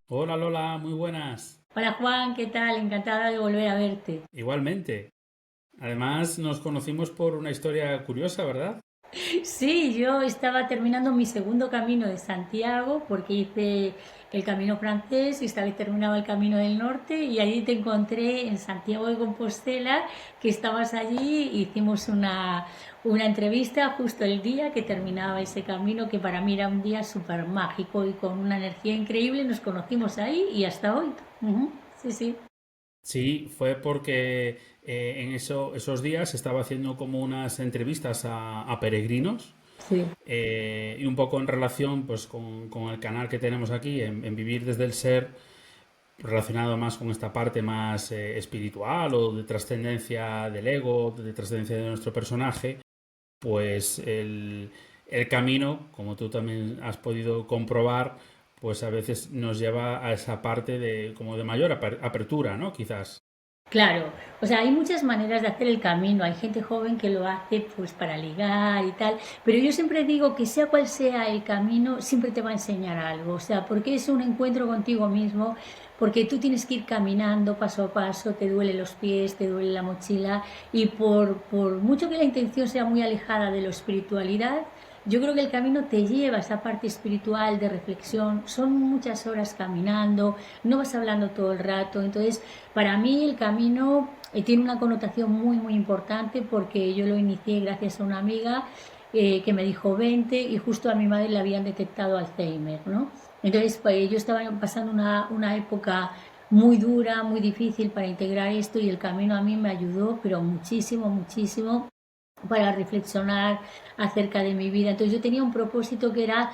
Hola Lola, muy buenas. Hola Juan, ¿qué tal? Encantada de volver a verte. Igualmente. Además, nos conocimos por una historia curiosa, ¿verdad? Sí, yo estaba terminando mi segundo camino de Santiago porque hice el camino francés y esta vez terminaba el camino del norte y allí te encontré en Santiago de Compostela, que estabas allí, hicimos una entrevista justo el día que terminaba ese camino que para mí era un día súper mágico y con una energía increíble. Nos conocimos ahí y hasta hoy. Ujú. Sí, sí. Sí, fue porque esos días estaba haciendo como unas entrevistas a peregrinos Sí. y un poco en relación pues, con el canal que tenemos aquí, en Vivir desde el Ser, relacionado más con esta parte más espiritual o de trascendencia del ego, de trascendencia de nuestro personaje. Pues el camino, como tú también has podido comprobar, pues a veces nos lleva a esa parte de como de mayor apertura, ¿no? Quizás. Claro, o sea, hay muchas maneras de hacer el camino. Hay gente joven que lo hace pues para ligar y tal, pero yo siempre digo que sea cual sea el camino, siempre te va a enseñar algo. O sea, porque es un encuentro contigo mismo, porque tú tienes que ir caminando paso a paso, te duelen los pies, te duele la mochila y por mucho que la intención sea muy alejada de la espiritualidad, yo creo que el camino te lleva a esa parte espiritual de reflexión. Son muchas horas caminando, no vas hablando todo el rato. Entonces, para mí el camino tiene una connotación muy, muy importante porque yo lo inicié gracias a una amiga que me dijo 20 y justo a mi madre le habían detectado Alzheimer, ¿no? Entonces, pues, yo estaba pasando una época muy dura, muy difícil para integrar esto y el camino a mí me ayudó, pero muchísimo, muchísimo para reflexionar acerca de mi vida. Entonces yo tenía un propósito que era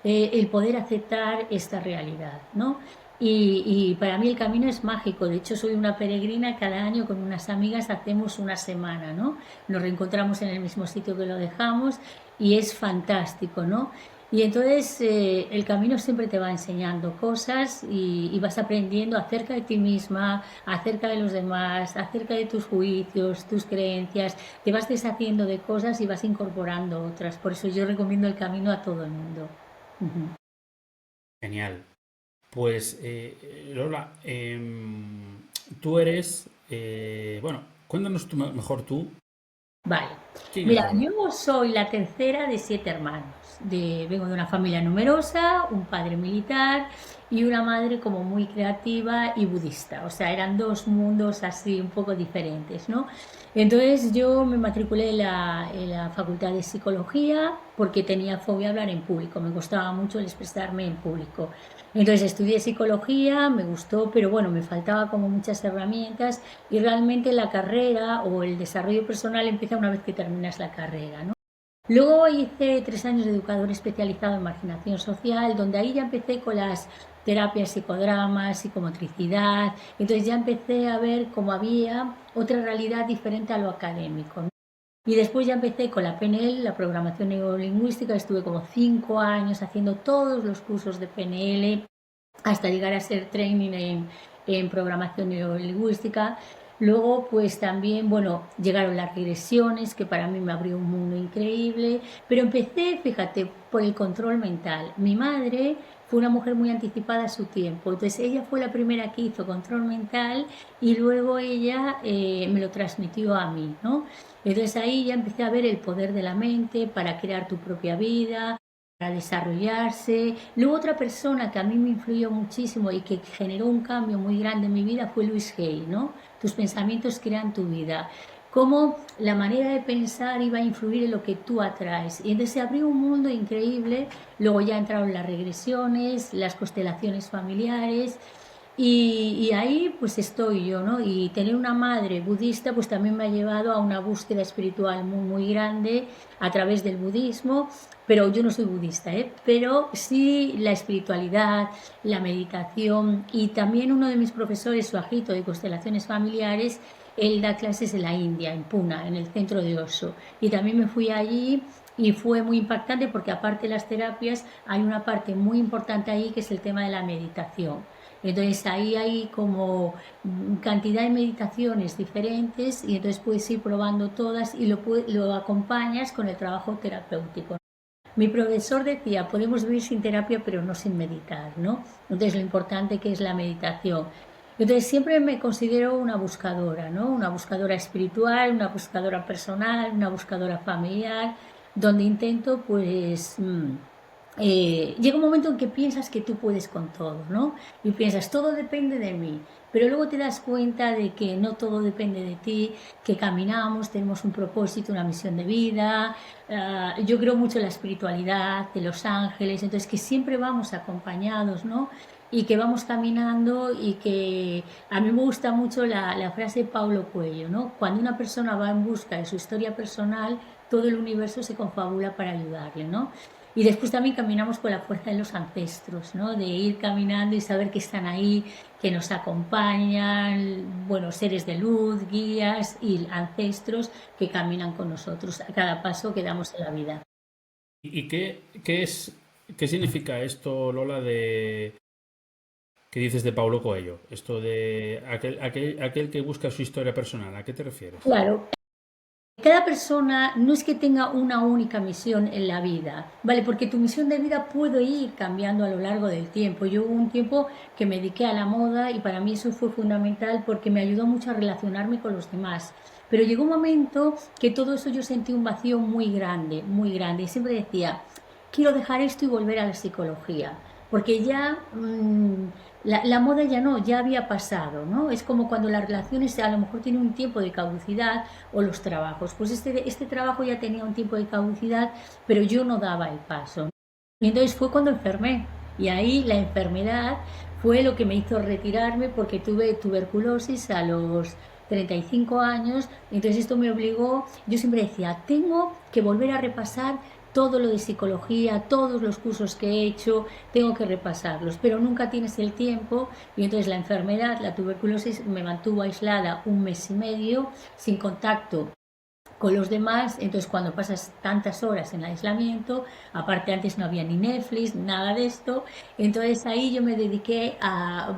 el poder aceptar esta realidad, ¿no? Y para mí el camino es mágico. De hecho, soy una peregrina. Cada año con unas amigas hacemos una semana, ¿no? Nos reencontramos en el mismo sitio que lo dejamos y es fantástico, ¿no? Y entonces el camino siempre te va enseñando cosas y vas aprendiendo acerca de ti misma, acerca de los demás, acerca de tus juicios, tus creencias. Te vas deshaciendo de cosas y vas incorporando otras. Por eso yo recomiendo el camino a todo el mundo. Ujú. Genial. Pues Lola, tú eres, bueno, cuéntanos tú mejor tú, Vale. ¿quién es Mira, Lola? yo soy la tercera de 7 hermanos. Vengo de una familia numerosa, un padre militar y una madre como muy creativa y budista. O sea, eran dos mundos así un poco diferentes, ¿no? Entonces yo me matriculé en la Facultad de Psicología porque tenía fobia a hablar en público. Me costaba mucho el expresarme en público. Entonces estudié psicología, me gustó, pero bueno, me faltaba como muchas herramientas y realmente la carrera o el desarrollo personal empieza una vez que terminas la carrera, ¿no? Luego hice 3 años de educador especializado en marginación social, donde ahí ya empecé con las terapias psicodramas, psicomotricidad. Entonces ya empecé a ver cómo había otra realidad diferente a lo académico, ¿no? Y después ya empecé con la PNL, la programación neurolingüística. Estuve como 5 años haciendo todos los cursos de PNL hasta llegar a ser training en programación neurolingüística. Luego, pues también, bueno, llegaron las regresiones, que para mí me abrió un mundo increíble, pero empecé, fíjate, por el control mental. Mi madre fue una mujer muy anticipada a su tiempo, entonces ella fue la primera que hizo control mental y luego ella me lo transmitió a mí, ¿no? Entonces ahí ya empecé a ver el poder de la mente para crear tu propia vida, para desarrollarse. Luego otra persona que a mí me influyó muchísimo y que generó un cambio muy grande en mi vida fue Luis Hay, ¿no? Tus pensamientos crean tu vida. Cómo la manera de pensar iba a influir en lo que tú atraes. Y entonces se abrió un mundo increíble. Luego ya entraron las regresiones, las constelaciones familiares y ahí pues estoy yo, ¿no? Y tener una madre budista pues también me ha llevado a una búsqueda espiritual muy, muy grande a través del budismo, pero yo no soy budista, ¿eh? Pero sí la espiritualidad, la meditación y también uno de mis profesores, Suajito, de constelaciones familiares, él da clases en la India, en Pune, en el centro de Osho. Y también me fui allí y fue muy impactante porque aparte de las terapias hay una parte muy importante ahí que es el tema de la meditación. Entonces ahí hay como cantidad de meditaciones diferentes y entonces puedes ir probando todas y lo acompañas con el trabajo terapéutico. Mi profesor decía, podemos vivir sin terapia, pero no sin meditar, ¿no? Entonces, lo importante que es la meditación. Entonces, siempre me considero una buscadora, ¿no? Una buscadora espiritual, una buscadora personal, una buscadora familiar, donde intento, pues, llega un momento en que piensas que tú puedes con todo, ¿no? Y piensas, todo depende de mí. Pero luego te das cuenta de que no todo depende de ti, que caminamos, tenemos un propósito, una misión de vida. Yo creo mucho en la espiritualidad, de los ángeles, entonces que siempre vamos acompañados, ¿no? Y que vamos caminando y que a mí me gusta mucho la frase de Paulo Coelho, ¿no? Cuando una persona va en busca de su historia personal, todo el universo se confabula para ayudarle, ¿no? Y después también caminamos con la fuerza de los ancestros, ¿no? De ir caminando y saber que están ahí, que nos acompañan, bueno, seres de luz, guías y ancestros que caminan con nosotros a cada paso que damos en la vida. ¿Y qué significa esto, Lola, de que dices de Paulo Coelho? Esto de aquel que busca su historia personal, ¿a qué te refieres? Claro, cada persona no es que tenga una única misión en la vida, ¿vale? Porque tu misión de vida puede ir cambiando a lo largo del tiempo. Yo hubo un tiempo que me dediqué a la moda y para mí eso fue fundamental porque me ayudó mucho a relacionarme con los demás. Pero llegó un momento que todo eso yo sentí un vacío muy grande, muy grande. Y siempre decía, quiero dejar esto y volver a la psicología. Porque ya la moda ya no, ya había pasado, ¿no? Es como cuando las relaciones a lo mejor tienen un tiempo de caducidad o los trabajos. Pues este trabajo ya tenía un tiempo de caducidad, pero yo no daba el paso. Y entonces fue cuando enfermé. Y ahí la enfermedad fue lo que me hizo retirarme porque tuve tuberculosis a los 35 años. Entonces esto me obligó, yo siempre decía, tengo que volver a repasar todo lo de psicología, todos los cursos que he hecho, tengo que repasarlos, pero nunca tienes el tiempo y entonces la enfermedad, la tuberculosis, me mantuvo aislada un mes y medio, sin contacto con los demás, entonces cuando pasas tantas horas en aislamiento, aparte antes no había ni Netflix, nada de esto, entonces ahí yo me dediqué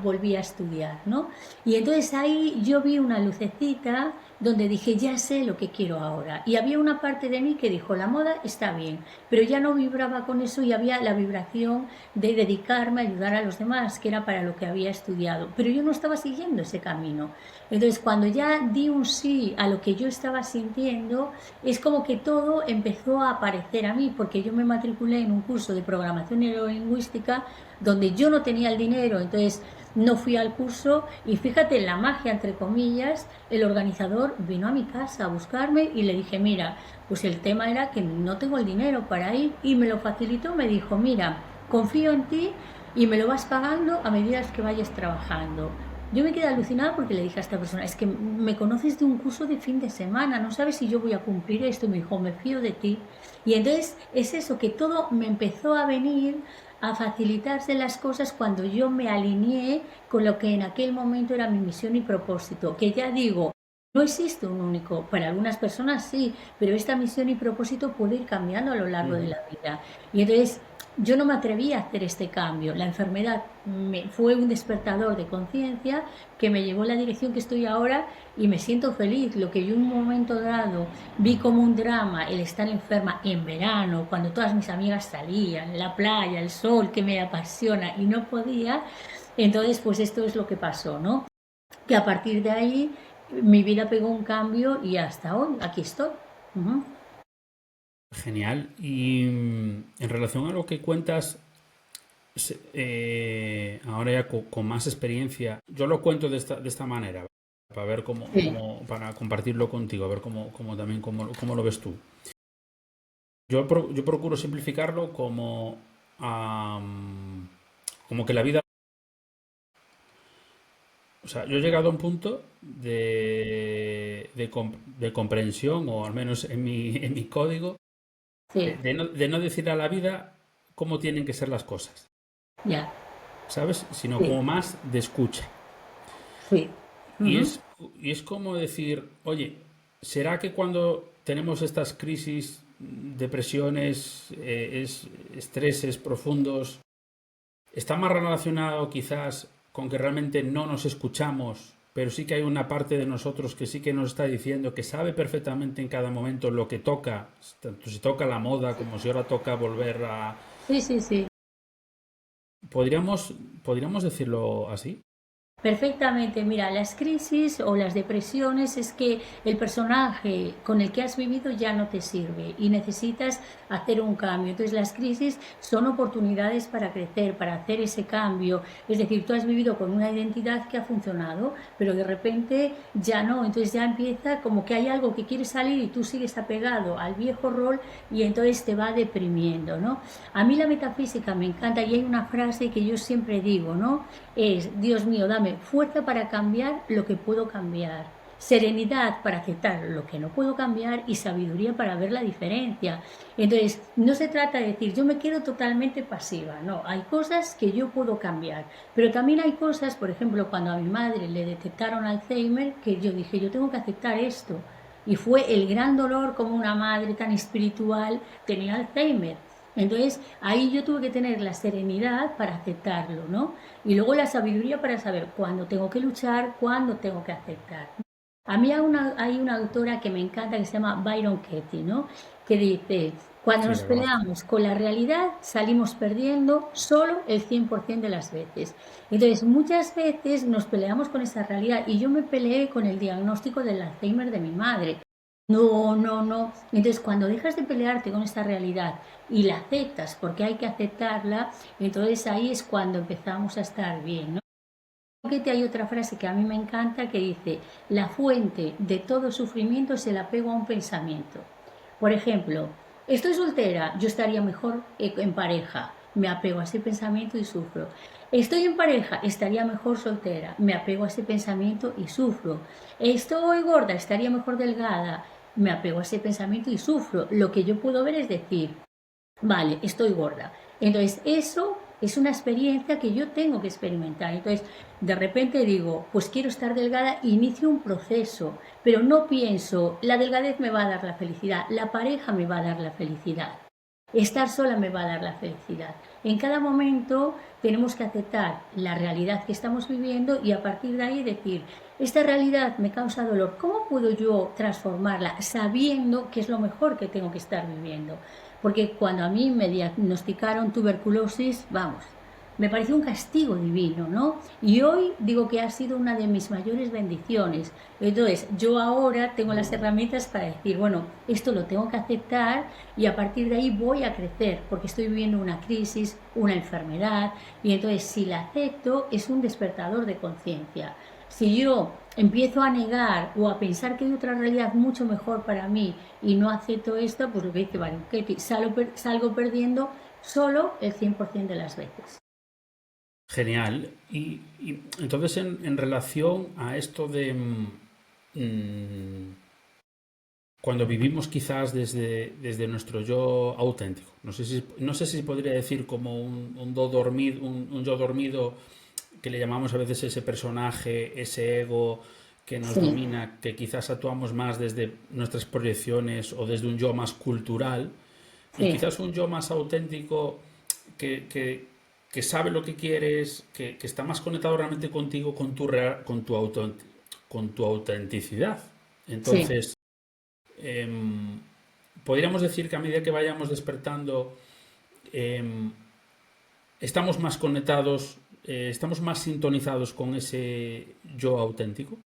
volví a estudiar, ¿no? Y entonces ahí yo vi una lucecita donde dije, ya sé lo que quiero ahora. Y había una parte de mí que dijo, la moda está bien, pero ya no vibraba con eso y había la vibración de dedicarme a ayudar a los demás, que era para lo que había estudiado. Pero yo no estaba siguiendo ese camino. Entonces, cuando ya di un sí a lo que yo estaba sintiendo, es como que todo empezó a aparecer a mí, porque yo me matriculé en un curso de programación neurolingüística donde yo no tenía el dinero, entonces no fui al curso y fíjate en la magia, entre comillas, el organizador vino a mi casa a buscarme y le dije, mira, pues el tema era que no tengo el dinero para ir y me lo facilitó, me dijo, mira, confío en ti y me lo vas pagando a medida que vayas trabajando. Yo me quedé alucinada porque le dije a esta persona, es que me conoces de un curso de fin de semana, no sabes si yo voy a cumplir esto. Y me dijo, me fío de ti. Y entonces es eso, que todo me empezó a venir a facilitarse las cosas cuando yo me alineé con lo que en aquel momento era mi misión y propósito. Que ya digo, no existe un único, para algunas personas sí, pero esta misión y propósito puede ir cambiando a lo largo de Ujú. la vida. Y entonces yo no me atreví a hacer este cambio. La enfermedad fue un despertador de conciencia que me llevó en la dirección que estoy ahora y me siento feliz. Lo que yo en un momento dado vi como un drama, el estar enferma en verano, cuando todas mis amigas salían, la playa, el sol que me apasiona y no podía, entonces pues esto es lo que pasó, ¿no? Que a partir de ahí mi vida pegó un cambio y hasta hoy aquí estoy. Ujú. Genial. Y en relación a lo que cuentas, ahora ya con más experiencia, yo lo cuento de esta manera, para ver Sí, para compartirlo contigo, a ver también cómo lo ves tú. Yo procuro simplificarlo como que la vida, o sea, yo he llegado a un punto de comprensión, o al menos en en mi código, sí, de no decir a la vida cómo tienen que ser las cosas, ya, ¿sabes? Sino sí, como más de escucha. sí. Y Ujú. es, y es como decir, oye, ¿será que cuando tenemos estas crisis, depresiones, estreses profundos, está más relacionado quizás con que realmente no nos escuchamos, pero sí que hay una parte de nosotros que sí que nos está diciendo que sabe perfectamente en cada momento lo que toca, tanto si toca la moda como si ahora toca volver a... Sí, sí, sí. ¿Podríamos decirlo así? Perfectamente, mira, las crisis o las depresiones es que el personaje con el que has vivido ya no te sirve y necesitas hacer un cambio. Entonces las crisis son oportunidades para crecer, para hacer ese cambio. Es decir, tú has vivido con una identidad que ha funcionado, pero de repente ya no. Entonces ya empieza como que hay algo que quiere salir y tú sigues apegado al viejo rol y entonces te va deprimiendo, ¿no? A mí la metafísica me encanta y hay una frase que yo siempre digo, ¿no? Es, Dios mío, dame fuerza para cambiar lo que puedo cambiar, serenidad para aceptar lo que no puedo cambiar y sabiduría para ver la diferencia. Entonces, no se trata de decir, yo me quedo totalmente pasiva, no, hay cosas que yo puedo cambiar, pero también hay cosas, por ejemplo, cuando a mi madre le detectaron Alzheimer, que yo dije, yo tengo que aceptar esto. Y fue el gran dolor como una madre tan espiritual tenía Alzheimer. Entonces ahí yo tuve que tener la serenidad para aceptarlo, ¿no? Y luego la sabiduría para saber cuándo tengo que luchar, cuándo tengo que aceptar. A mí hay una autora que me encanta que se llama Byron Katie, ¿no? Que dice, cuando Sí, nos la conozco. peleamos con la realidad salimos perdiendo solo el 100% de las veces. Entonces muchas veces nos peleamos con esa realidad y yo me peleé con el diagnóstico del Alzheimer de mi madre. No, no, no. Entonces, cuando dejas de pelearte con esta realidad y la aceptas, porque hay que aceptarla, entonces ahí es cuando empezamos a estar bien, ¿no? Que hay otra frase que a mí me encanta que dice, la fuente de todo sufrimiento es el apego a un pensamiento. Por ejemplo, estoy soltera, yo estaría mejor en pareja, me apego a ese pensamiento y sufro. Estoy en pareja, estaría mejor soltera, me apego a ese pensamiento y sufro. Estoy gorda, estaría mejor delgada, me apego a ese pensamiento y sufro. Lo que yo puedo ver es decir, vale, estoy gorda. Entonces, eso es una experiencia que yo tengo que experimentar. Entonces, de repente digo, pues quiero estar delgada, inicio un proceso, pero no pienso, la delgadez me va a dar la felicidad, la pareja me va a dar la felicidad. Estar sola me va a dar la felicidad. En cada momento tenemos que aceptar la realidad que estamos viviendo y a partir de ahí decir, esta realidad me causa dolor, ¿cómo puedo yo transformarla sabiendo que es lo mejor que tengo que estar viviendo? Porque cuando a mí me diagnosticaron tuberculosis, vamos, me pareció un castigo divino, ¿no? Y hoy digo que ha sido una de mis mayores bendiciones. Entonces, yo ahora tengo las herramientas para decir, bueno, esto lo tengo que aceptar y a partir de ahí voy a crecer, porque estoy viviendo una crisis, una enfermedad, y entonces si la acepto es un despertador de conciencia. Si yo empiezo a negar o a pensar que hay otra realidad mucho mejor para mí y no acepto esta, pues lo que dice Baruchetti, salgo perdiendo solo el 100% de las veces. Genial. Y entonces en relación a esto de cuando vivimos quizás desde nuestro yo auténtico, no sé si podría decir como un do dormido, un yo dormido que le llamamos a veces ese personaje, ese ego que nos Sí, domina, que quizás actuamos más desde nuestras proyecciones o desde un yo más cultural, y sí. quizás un yo más auténtico que, que- que sabe lo que quieres, que está más conectado realmente contigo, con tu autenticidad. Sí, Entonces, em, podríamos decir que a medida que vayamos despertando, em, estamos más conectados, estamos más sintonizados con ese yo auténtico.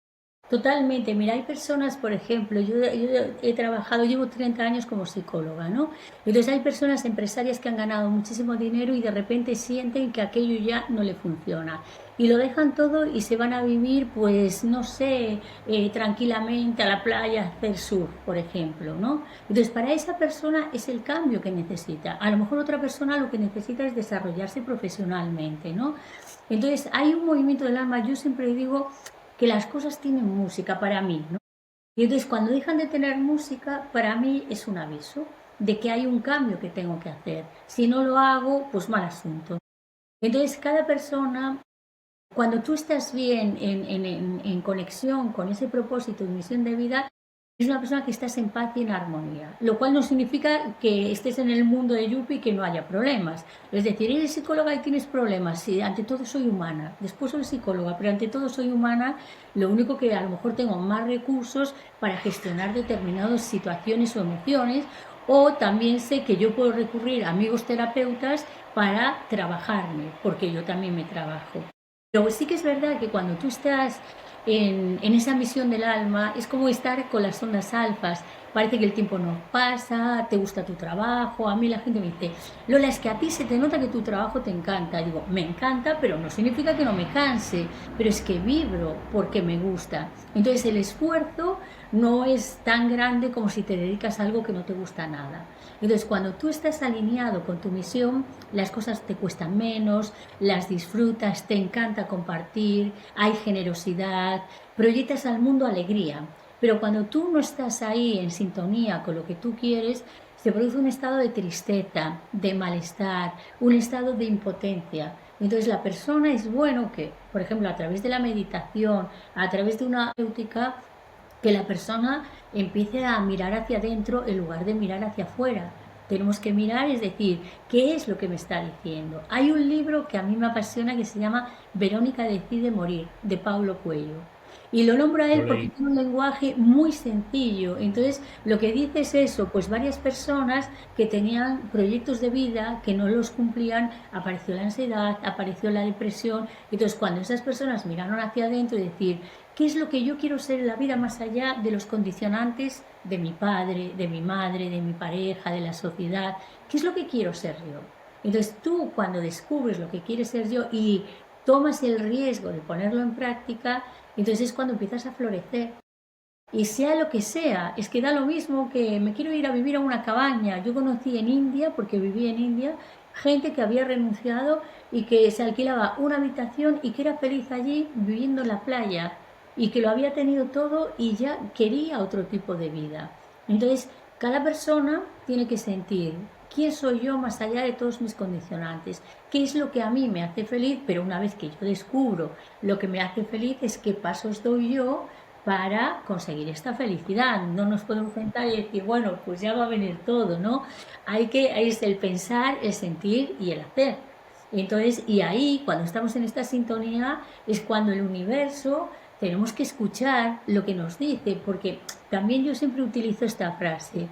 totalmente. Mira, hay personas, por ejemplo, yo he trabajado, llevo 30 años como psicóloga, ¿no? Entonces hay personas empresarias que han ganado muchísimo dinero y de repente sienten que aquello ya no le funciona. Y lo dejan todo y se van a vivir, pues, no sé, tranquilamente a la playa a hacer surf, por ejemplo, ¿no? Entonces, para esa persona es el cambio que necesita. A lo mejor otra persona lo que necesita es desarrollarse profesionalmente, ¿no? Entonces, hay un movimiento del alma, yo siempre digo que las cosas tienen música para mí, ¿no? Y entonces cuando dejan de tener música, para mí es un aviso de que hay un cambio que tengo que hacer. Si no lo hago, pues mal asunto. Entonces cada persona, cuando tú estás bien en conexión con ese propósito y misión de vida, Es una persona que estás en paz y en armonía, lo cual no significa que estés en el mundo de Yuppie y que no haya problemas. Es decir, eres psicóloga y tienes problemas, sí, ante todo soy humana, después soy psicóloga, pero ante todo soy humana, lo único que a lo mejor tengo más recursos para gestionar determinadas situaciones o emociones, o también sé que yo puedo recurrir a amigos terapeutas para trabajarme, porque yo también me trabajo. Pero sí que es verdad que cuando tú estás en esa misión del alma, es como estar con las ondas alfas. Parece que el tiempo no pasa, te gusta tu trabajo. A mí la gente me dice, Lola, es que a ti se te nota que tu trabajo te encanta. Digo, me encanta, pero no significa que no me canse, pero es que vibro porque me gusta. Entonces el esfuerzo no es tan grande como si te dedicas a algo que no te gusta nada. Entonces cuando tú estás alineado con tu misión, las cosas te cuestan menos, las disfrutas, te encanta compartir, hay generosidad, proyectas al mundo alegría. Pero cuando tú no estás ahí en sintonía con lo que tú quieres, se produce un estado de tristeza, de malestar, un estado de impotencia. Entonces la persona es bueno que, por ejemplo, a través de la meditación, a través de una éutica, que la persona empiece a mirar hacia adentro en lugar de mirar hacia afuera. Tenemos que mirar, es decir, ¿qué es lo que me está diciendo? Hay un libro que a mí me apasiona que se llama Verónica decide morir, de Paulo Coelho. Y lo nombro a Lo él porque leí. tiene un lenguaje muy sencillo. Entonces, lo que dice es eso, pues varias personas que tenían proyectos de vida que no los cumplían, apareció la ansiedad, apareció la depresión. Entonces, cuando esas personas miraron hacia adentro y decir, ¿qué es lo que yo quiero ser en la vida más allá de los condicionantes de mi padre, de mi madre, de mi pareja, de la sociedad? ¿Qué es lo que quiero ser yo? Entonces tú cuando descubres lo que quieres ser yo y tomas el riesgo de ponerlo en práctica, entonces es cuando empiezas a florecer. Y sea lo que sea, es que da lo mismo que me quiero ir a vivir a una cabaña. Yo conocí en India, porque viví en India, gente que había renunciado y que se alquilaba una habitación y que era feliz allí viviendo en la playa y que lo había tenido todo y ya quería otro tipo de vida. Entonces, cada persona tiene que sentir quién soy yo más allá de todos mis condicionantes, qué es lo que a mí me hace feliz, pero una vez que yo descubro lo que me hace feliz es qué pasos doy yo para conseguir esta felicidad. No nos podemos sentar y decir, bueno, pues ya va a venir todo, ¿no? Es el pensar, el sentir y el hacer. Entonces, y ahí, cuando estamos en esta sintonía, es cuando el universo tenemos que escuchar lo que nos dice, porque también yo siempre utilizo esta frase.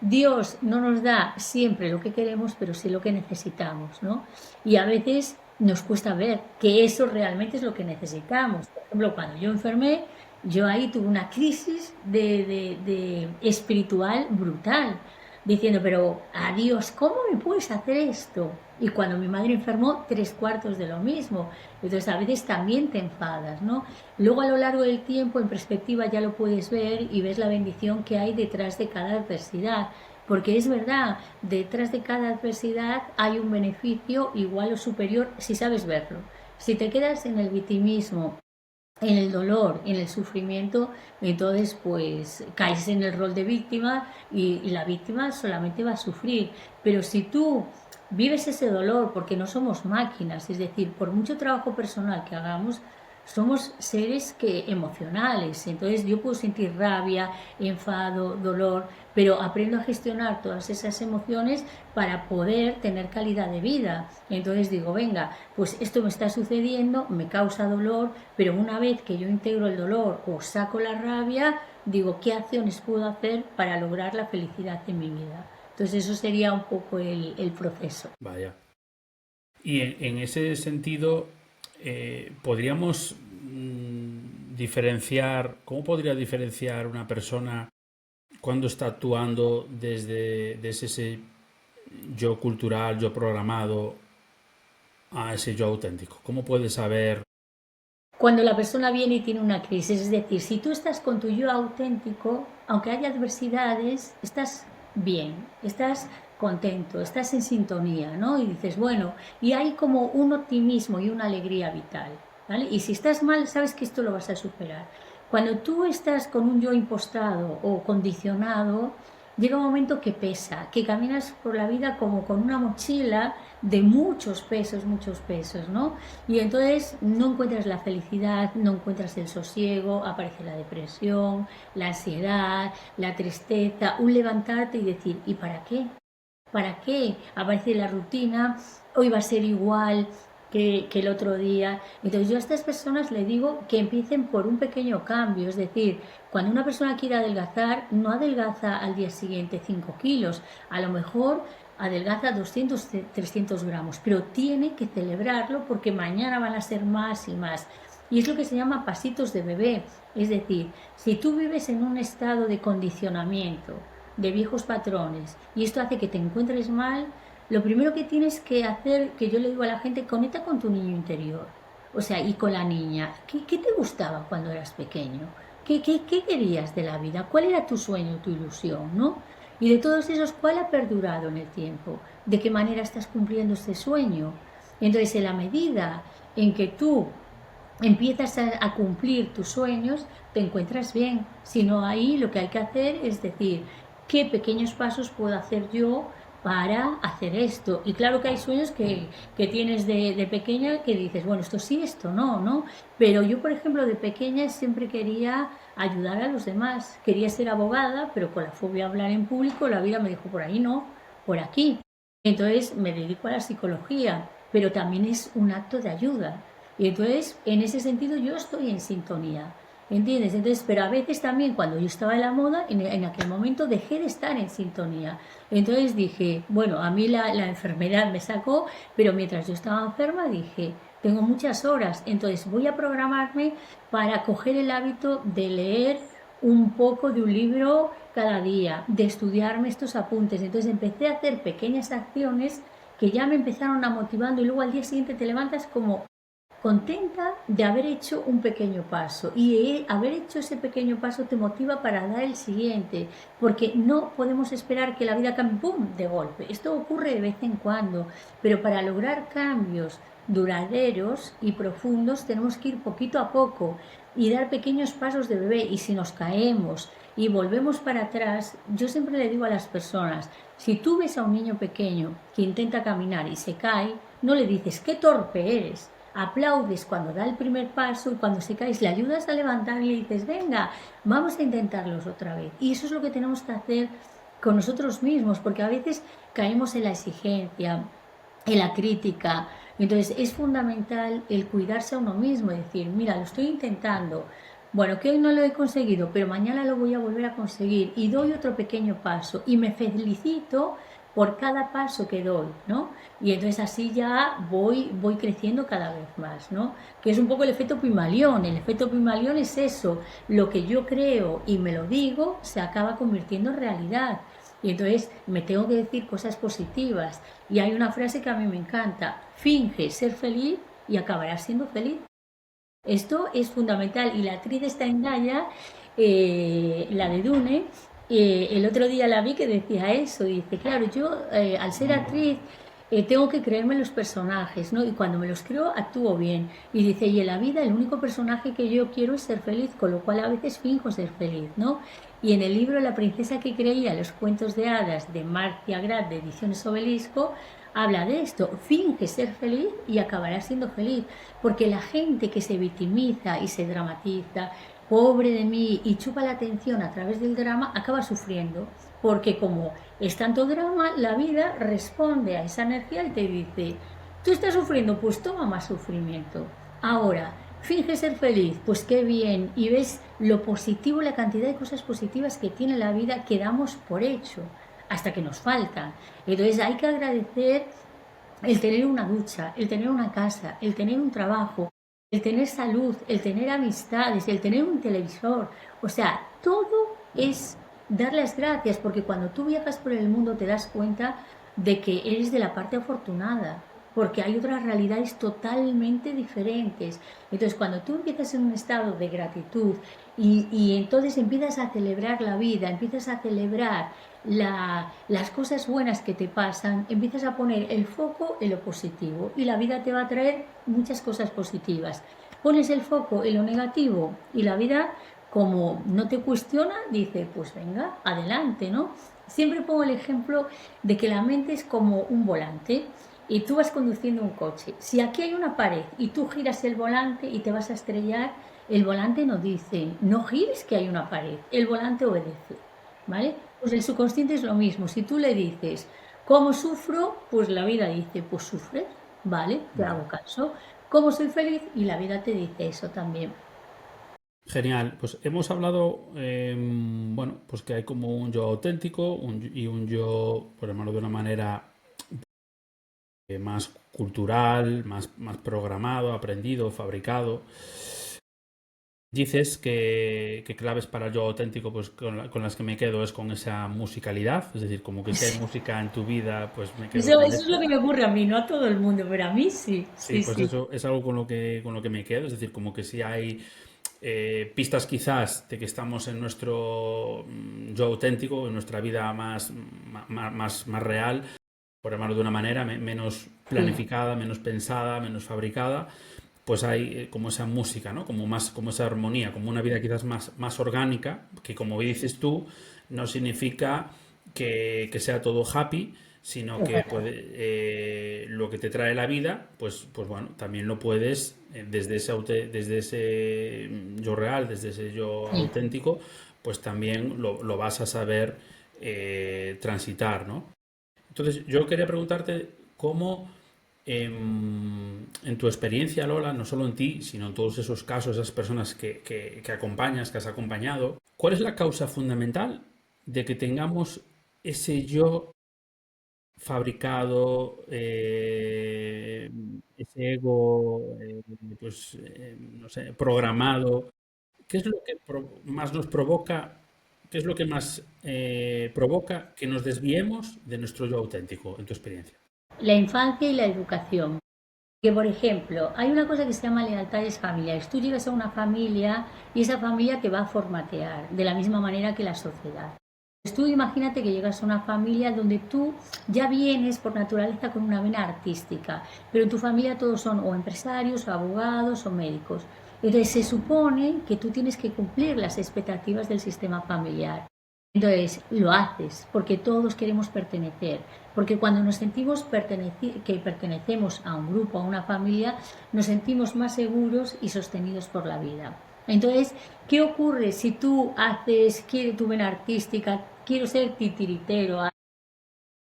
Dios no nos da siempre lo que queremos, pero sí lo que necesitamos, ¿no? Y a veces nos cuesta ver que eso realmente es lo que necesitamos. Por ejemplo, cuando yo enfermé, yo ahí tuve una crisis de espiritual brutal, diciendo, pero adiós, ¿cómo me puedes hacer esto? Y cuando mi madre enfermó, tres cuartos de lo mismo. Entonces a veces también te enfadas, ¿no? Luego a lo largo del tiempo, en perspectiva, ya lo puedes ver y ves la bendición que hay detrás de cada adversidad. Porque es verdad, detrás de cada adversidad hay un beneficio igual o superior si sabes verlo. Si te quedas en el victimismo, en el dolor, en el sufrimiento, entonces pues caes en el rol de víctima y la víctima solamente va a sufrir. Pero si tú vives ese dolor, porque no somos máquinas, es decir, por mucho trabajo personal que hagamos, somos seres emocionales, entonces yo puedo sentir rabia, enfado, dolor, pero aprendo a gestionar todas esas emociones para poder tener calidad de vida. Entonces digo, venga, pues esto me está sucediendo, me causa dolor, pero una vez que yo integro el dolor o saco la rabia, digo, ¿qué acciones puedo hacer para lograr la felicidad en mi vida? Entonces eso sería un poco el proceso. Vaya. Y en ese sentido, podríamos diferenciar, ¿cómo podría diferenciar una persona cuando está actuando desde ese yo cultural, yo programado, a ese yo auténtico? ¿Cómo puede saber? Cuando la persona viene y tiene una crisis, es decir, si tú estás con tu yo auténtico, aunque haya adversidades, estás bien, estás contento, estás en sintonía, ¿no? Y dices, bueno, y hay como un optimismo y una alegría vital, ¿vale? Y si estás mal, sabes que esto lo vas a superar. Cuando tú estás con un yo impostado o condicionado, llega un momento que pesa, que caminas por la vida como con una mochila de muchos pesos, ¿no? Y entonces no encuentras la felicidad, no encuentras el sosiego, aparece la depresión, la ansiedad, la tristeza, un levantarte y decir, ¿y para qué? ¿Para qué? Aparece la rutina, hoy va a ser igual que el otro día. Entonces yo a estas personas le digo que empiecen por un pequeño cambio, es decir, cuando una persona quiere adelgazar, no adelgaza al día siguiente 5 kilos, a lo mejor adelgaza 200, 300 gramos, pero tiene que celebrarlo porque mañana van a ser más y más. Y es lo que se llama pasitos de bebé, es decir, si tú vives en un estado de condicionamiento, de viejos patrones, y esto hace que te encuentres mal, lo primero que tienes que hacer, que yo le digo a la gente, conecta con tu niño interior. O sea, y con la niña. ¿Qué te gustaba cuando eras pequeño? ¿Qué querías de la vida? ¿Cuál era tu sueño, tu ilusión, no? Y de todos esos, ¿cuál ha perdurado en el tiempo? ¿De qué manera estás cumpliendo este sueño? Entonces, en la medida en que tú empiezas a cumplir tus sueños, te encuentras bien. Si no, ahí lo que hay que hacer es decir, ¿qué pequeños pasos puedo hacer yo para hacer esto? Y claro que hay sueños que tienes de pequeña que dices, bueno, esto sí, esto no, ¿no? Pero yo, por ejemplo, de pequeña siempre quería ayudar a los demás. Quería ser abogada, pero con la fobia a hablar en público, la vida me dijo, por ahí no, por aquí. Entonces me dedico a la psicología, pero también es un acto de ayuda. Y entonces, en ese sentido, yo estoy en sintonía, ¿entiendes? Entonces, pero a veces también cuando yo estaba en la moda, en aquel momento dejé de estar en sintonía. Entonces dije, bueno, a mí la enfermedad me sacó, pero mientras yo estaba enferma dije, tengo muchas horas, entonces voy a programarme para coger el hábito de leer un poco de un libro cada día, de estudiarme estos apuntes. Entonces empecé a hacer pequeñas acciones que ya me empezaron a motivando y luego al día siguiente te levantas como contenta de haber hecho un pequeño paso y haber hecho ese pequeño paso te motiva para dar el siguiente, porque no podemos esperar que la vida cambie ¡pum! De golpe. Esto ocurre de vez en cuando, pero para lograr cambios duraderos y profundos tenemos que ir poquito a poco y dar pequeños pasos de bebé. Y si nos caemos y volvemos para atrás, yo siempre le digo a las personas, si tú ves a un niño pequeño que intenta caminar y se cae, no le dices qué torpe eres, aplaudes cuando da el primer paso y cuando se cae le ayudas a levantar y le dices, venga, vamos a intentarlos otra vez. Y eso es lo que tenemos que hacer con nosotros mismos, porque a veces caemos en la exigencia, en la crítica. Entonces es fundamental el cuidarse a uno mismo, decir, mira, lo estoy intentando, bueno, que hoy no lo he conseguido, pero mañana lo voy a volver a conseguir y doy otro pequeño paso y me felicito por cada paso que doy, ¿no? Y entonces así ya voy creciendo cada vez más, ¿no? Que es un poco el efecto Pigmalión. El efecto Pigmalión es eso, lo que yo creo y me lo digo se acaba convirtiendo en realidad. Y entonces me tengo que decir cosas positivas. Y hay una frase que a mí me encanta, finge ser feliz y acabarás siendo feliz. Esto es fundamental y la actriz está en Gaia, la de Dune, el otro día la vi que decía eso y dice, claro, yo al ser actriz tengo que creerme los personajes, ¿no? Y cuando me los creo actúo bien. Y dice, y en la vida el único personaje que yo quiero es ser feliz, con lo cual a veces finjo ser feliz, ¿no? Y en el libro La princesa que creía, los cuentos de hadas de Marcia Grad de Ediciones Obelisco, habla de esto, finge ser feliz y acabará siendo feliz, porque la gente que se victimiza y se dramatiza, pobre de mí, y chupa la atención a través del drama, acaba sufriendo, porque como es tanto drama, la vida responde a esa energía y te dice, tú estás sufriendo, pues toma más sufrimiento. Ahora, finge ser feliz, pues qué bien, y ves lo positivo, la cantidad de cosas positivas que tiene la vida que damos por hecho, hasta que nos faltan. Entonces hay que agradecer el tener una ducha, el tener una casa, el tener un trabajo, el tener salud, el tener amistades, el tener un televisor. O sea, todo es dar las gracias, porque cuando tú viajas por el mundo te das cuenta de que eres de la parte afortunada, porque hay otras realidades totalmente diferentes. Entonces, cuando tú empiezas en un estado de gratitud y entonces empiezas a celebrar la vida, empiezas a celebrar las cosas buenas que te pasan, empiezas a poner el foco en lo positivo y la vida te va a traer muchas cosas positivas. Pones el foco en lo negativo y la vida, como no te cuestiona, dice, pues venga, adelante, ¿no? Siempre pongo el ejemplo de que la mente es como un volante y tú vas conduciendo un coche. Si aquí hay una pared y tú giras el volante y te vas a estrellar, el volante no dice, no gires que hay una pared, el volante obedece, ¿vale? Pues el subconsciente es lo mismo. Si tú le dices, ¿cómo sufro? Pues la vida dice, pues sufres, ¿vale? Te Vale. hago caso. ¿Cómo soy feliz? Y la vida te dice eso también. Genial. Pues hemos hablado, bueno, pues que hay como un yo auténtico y un yo, por llamarlo de una manera más cultural, más programado, aprendido, fabricado. Dices que claves para el yo auténtico, pues con las que me quedo es con esa musicalidad, es decir, como que si hay música en tu vida, pues me quedo con Eso es lo eso. que me ocurre a mí, no a todo el mundo, pero a mí sí, Sí, sí, pues sí. eso es algo con lo que me quedo, es decir, como que si hay pistas quizás de que estamos en nuestro yo auténtico, en nuestra vida más real, por llamarlo de una manera, menos Sí. planificada, menos pensada, menos fabricada, pues hay como esa música, ¿no? Como esa armonía, como una vida quizás más orgánica, que como dices tú, no significa que sea todo happy, sino que lo que te trae la vida, pues bueno, también lo puedes desde ese yo real, desde ese yo Sí. auténtico, pues también lo vas a saber transitar, ¿no? Entonces, yo quería preguntarte cómo, en tu experiencia, Lola, no solo en ti, sino en todos esos casos, esas personas que acompañas, que has acompañado, ¿cuál es la causa fundamental de que tengamos ese yo fabricado, ese ego, no sé, programado? ¿Qué es lo que más nos provoca, qué es lo que más provoca que nos desviemos de nuestro yo auténtico, en tu experiencia? La infancia y la educación. Que, por ejemplo, hay una cosa que se llama lealtades familiares. Tú llegas a una familia y esa familia te va a formatear de la misma manera que la sociedad. Pues tú imagínate que llegas a una familia donde tú ya vienes por naturaleza con una vena artística, pero en tu familia todos son o empresarios, o abogados, o médicos. Entonces se supone que tú tienes que cumplir las expectativas del sistema familiar. Entonces lo haces porque todos queremos pertenecer, porque cuando nos sentimos que pertenecemos a un grupo, a una familia, nos sentimos más seguros y sostenidos por la vida. Entonces, ¿qué ocurre si tú haces, quiero tu vena artística, quiero ser titiritero,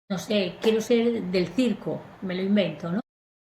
no sé, quiero ser del circo, me lo invento, ¿no?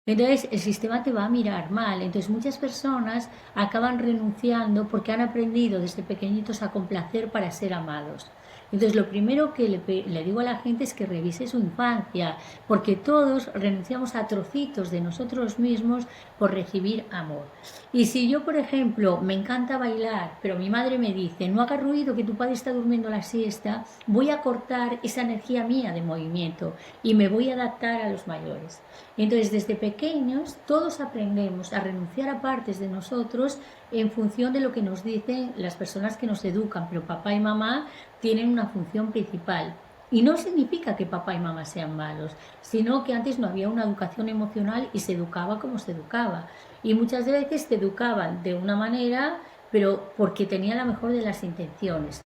Entonces el sistema te va a mirar mal. Entonces muchas personas acaban renunciando porque han aprendido desde pequeñitos a complacer para ser amados. Entonces lo primero que le digo a la gente es que revise su infancia, porque todos renunciamos a trocitos de nosotros mismos por recibir amor. Y si yo, por ejemplo, me encanta bailar, pero mi madre me dice, no hagas ruido que tu padre está durmiendo la siesta, voy a cortar esa energía mía de movimiento y me voy a adaptar a los mayores. Entonces, desde pequeños, todos aprendemos a renunciar a partes de nosotros en función de lo que nos dicen las personas que nos educan, pero papá y mamá tienen una función principal. Y no significa que papá y mamá sean malos, sino que antes no había una educación emocional y se educaba como se educaba. Y muchas veces te educaban de una manera, pero porque tenía la mejor de las intenciones,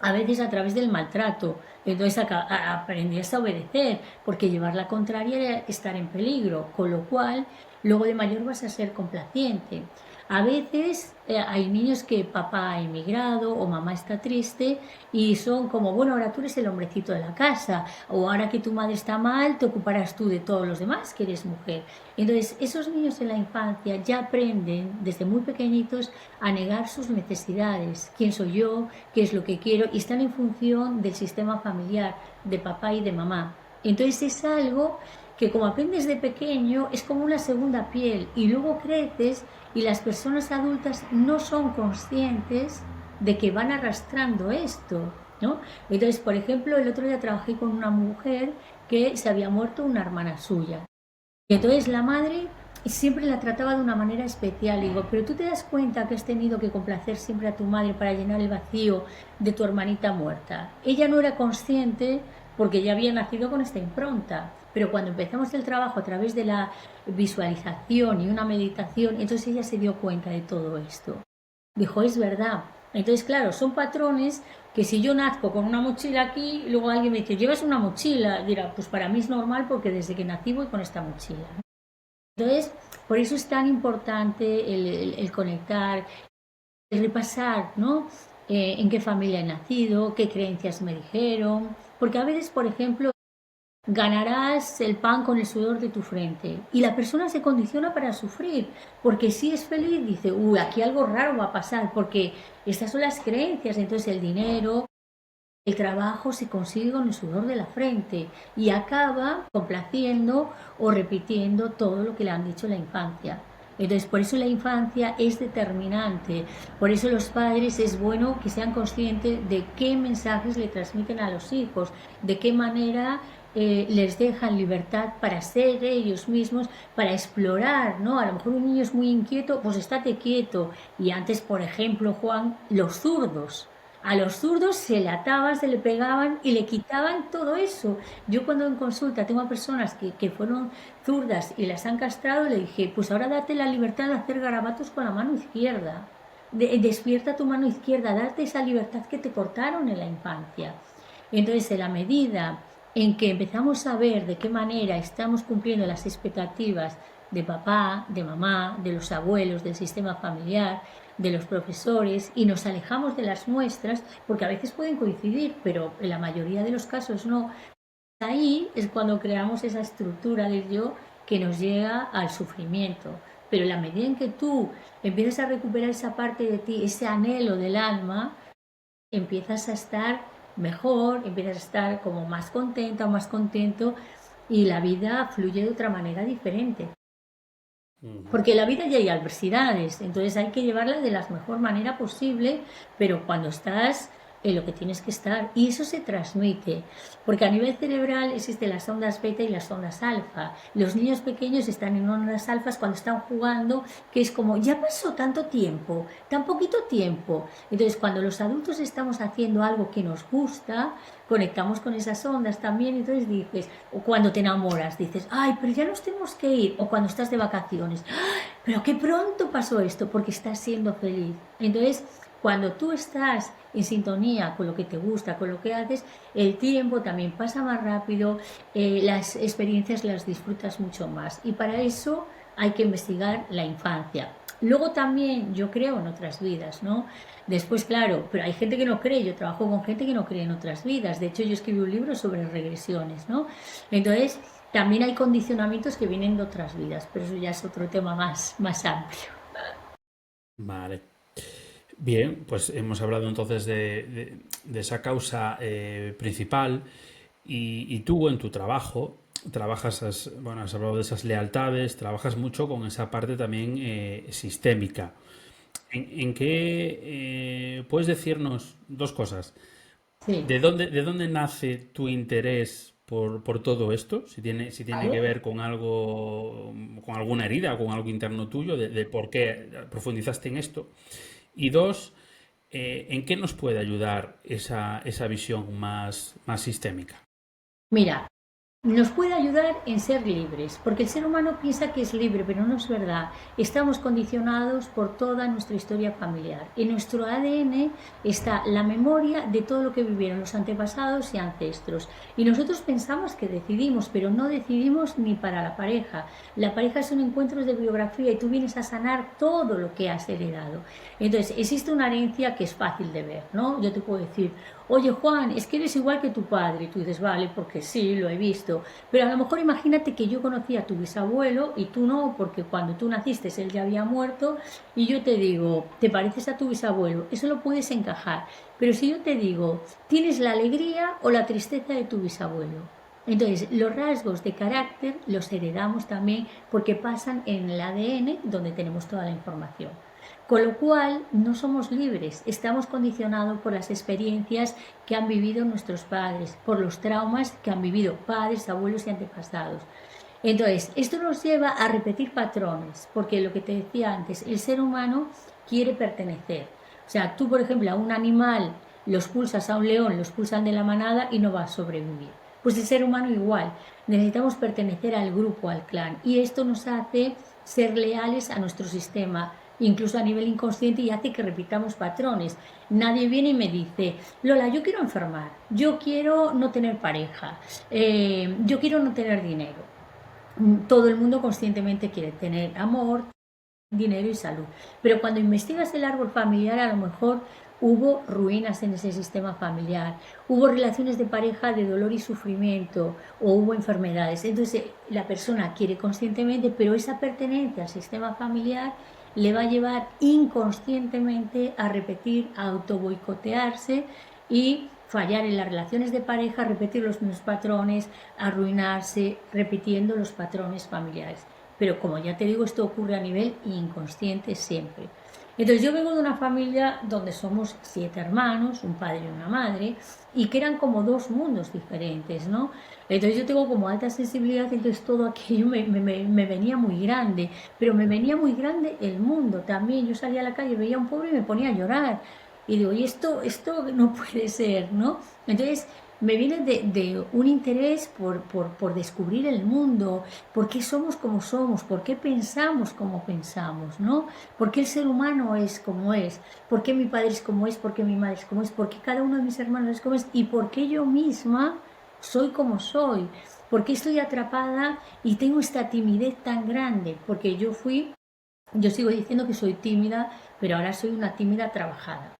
a veces a través del maltrato. Entonces aprendías a obedecer, porque llevar la contraria era estar en peligro, con lo cual luego de mayor vas a ser complaciente. A veces hay niños que papá ha emigrado o mamá está triste y son como, bueno, ahora tú eres el hombrecito de la casa, o ahora que tu madre está mal, te ocuparás tú de todos los demás, que eres mujer. Entonces, esos niños en la infancia ya aprenden desde muy pequeñitos a negar sus necesidades, quién soy yo, qué es lo que quiero, y están en función del sistema familiar, de papá y de mamá. Entonces es algo que como aprendes de pequeño es como una segunda piel y luego creces y las personas adultas no son conscientes de que van arrastrando esto, ¿no? Entonces, por ejemplo, el otro día trabajé con una mujer que se había muerto una hermana suya. Y entonces la madre siempre la trataba de una manera especial. Digo, pero tú te das cuenta que has tenido que complacer siempre a tu madre para llenar el vacío de tu hermanita muerta. Ella no era consciente porque ya había nacido con esta impronta. Pero cuando empezamos el trabajo a través de la visualización y una meditación, entonces ella se dio cuenta de todo esto. Dijo, es verdad, Entonces, claro, son patrones que si yo nazco con una mochila aquí, luego alguien me dice, ¿llevas una mochila? Dirá, pues para mí es normal porque desde que nací voy con esta mochila. Entonces, por eso es tan importante el conectar, el repasar, ¿no? En qué familia he nacido, qué creencias me dijeron, porque a veces, por ejemplo, ganarás el pan con el sudor de tu frente y la persona se condiciona para sufrir, porque si es feliz dice, uy, aquí algo raro va a pasar, porque estas son las creencias, entonces el dinero, el trabajo se consigue con el sudor de la frente y acaba complaciendo o repitiendo todo lo que le han dicho en la infancia. Entonces, por eso la infancia es determinante. Por eso los padres es bueno que sean conscientes de qué mensajes le transmiten a los hijos, de qué manera les dejan libertad para ser ellos mismos, para explorar, ¿no? A lo mejor un niño es muy inquieto, pues estate quieto. Y antes, por ejemplo, Juan, los zurdos. A los zurdos se le ataban, se le pegaban y le quitaban todo eso. Yo cuando en consulta tengo a personas que fueron zurdas y las han castrado, le dije, pues ahora date la libertad de hacer garabatos con la mano izquierda. Despierta tu mano izquierda, darte esa libertad que te cortaron en la infancia. Entonces, en la medida en que empezamos a ver de qué manera estamos cumpliendo las expectativas de papá, de mamá, de los abuelos, del sistema familiar, de los profesores y nos alejamos de las nuestras, porque a veces pueden coincidir, pero en la mayoría de los casos no. Ahí es cuando creamos esa estructura del yo que nos llega al sufrimiento. Pero en la medida en que tú empiezas a recuperar esa parte de ti, ese anhelo del alma, empiezas a estar mejor, empiezas a estar como más contenta o más contento y la vida fluye de otra manera diferente. Ujú. Porque en la vida ya hay adversidades, entonces hay que llevarla de la mejor manera posible, pero cuando estás en lo que tienes que estar, y eso se transmite, porque a nivel cerebral existen las ondas beta y las ondas alfa. Los niños pequeños están en ondas alfas cuando están jugando, que es como, ya pasó tanto tiempo, tan poquito tiempo. Entonces, cuando los adultos estamos haciendo algo que nos gusta, conectamos con esas ondas también, entonces dices, o cuando te enamoras, dices, ay, pero ya nos tenemos que ir, o cuando estás de vacaciones, pero qué pronto pasó esto porque estás siendo feliz. Entonces, cuando tú estás en sintonía con lo que te gusta, con lo que haces, el tiempo también pasa más rápido, las experiencias las disfrutas mucho más. Y para eso hay que investigar la infancia. Luego también yo creo en otras vidas, ¿no? Después, claro, pero hay gente que no cree, yo trabajo con gente que no cree en otras vidas. De hecho, yo escribí un libro sobre regresiones, ¿no? Entonces, también hay condicionamientos que vienen de otras vidas, pero eso ya es otro tema más amplio. Vale. Bien, pues hemos hablado entonces de esa causa principal y tú en tu trabajo trabajas, bueno, has hablado de esas lealtades, trabajas mucho con esa parte también sistémica. En qué puedes decirnos dos cosas? Sí, ¿De dónde nace tu interés por todo esto? Si tiene que ¿vale? ver con algo, con alguna herida, con algo interno tuyo, de por qué profundizaste en esto. Y dos, ¿en qué nos puede ayudar esa visión más sistémica? Mira, nos puede ayudar en ser libres, porque el ser humano piensa que es libre, pero no es verdad. Estamos condicionados por toda nuestra historia familiar. En nuestro ADN está la memoria de todo lo que vivieron los antepasados y ancestros. Y nosotros pensamos que decidimos, pero no decidimos ni para la pareja. La pareja son encuentros de biografía y tú vienes a sanar todo lo que has heredado. Entonces, existe una herencia que es fácil de ver, ¿no? Yo te puedo decir, oye Juan, es que eres igual que tu padre. Y tú dices, vale, porque sí, lo he visto. Pero a lo mejor imagínate que yo conocía a tu bisabuelo y tú no, porque cuando tú naciste él ya había muerto y yo te digo, ¿te pareces a tu bisabuelo? Eso lo puedes encajar. Pero si yo te digo, ¿tienes la alegría o la tristeza de tu bisabuelo? Entonces, los rasgos de carácter los heredamos también porque pasan en el ADN donde tenemos toda la información. Con lo cual, no somos libres, estamos condicionados por las experiencias que han vivido nuestros padres, por los traumas que han vivido padres, abuelos y antepasados. Entonces, esto nos lleva a repetir patrones, porque lo que te decía antes, el ser humano quiere pertenecer. O sea, tú, por ejemplo, a un animal los pulsas, a un león los pulsan de la manada y no va a sobrevivir. Pues el ser humano igual, necesitamos pertenecer al grupo, al clan, y esto nos hace ser leales a nuestro sistema, incluso a nivel inconsciente, y hace que repitamos patrones. Nadie viene y me dice, Lola, yo quiero enfermar, yo quiero no tener pareja, yo quiero no tener dinero. Todo el mundo conscientemente quiere tener amor, dinero y salud. Pero cuando investigas el árbol familiar, a lo mejor hubo ruinas en ese sistema familiar, hubo relaciones de pareja de dolor y sufrimiento, o hubo enfermedades. Entonces la persona quiere conscientemente, pero esa pertenencia al sistema familiar le va a llevar inconscientemente a repetir, a autoboicotearse y fallar en las relaciones de pareja, repetir los mismos patrones, arruinarse repitiendo los patrones familiares. Pero como ya te digo, esto ocurre a nivel inconsciente siempre. Entonces yo vengo de una familia donde somos 7 hermanos, un padre y una madre, y que eran como dos mundos diferentes, ¿no? Entonces yo tengo como alta sensibilidad, entonces todo aquello me venía muy grande, pero me venía muy grande el mundo también. Yo salía a la calle, veía a un pobre y me ponía a llorar. Y digo, y esto no puede ser, ¿no? Entonces me viene de un interés por descubrir el mundo, por qué somos como somos, por qué pensamos como pensamos, ¿no? ¿Por qué el ser humano es como es? ¿Por qué mi padre es como es? ¿Por qué mi madre es como es? ¿Por qué cada uno de mis hermanos es como es? ¿Y por qué yo misma soy como soy? ¿Por qué estoy atrapada y tengo esta timidez tan grande? Porque yo sigo diciendo que soy tímida, pero ahora soy una tímida trabajada.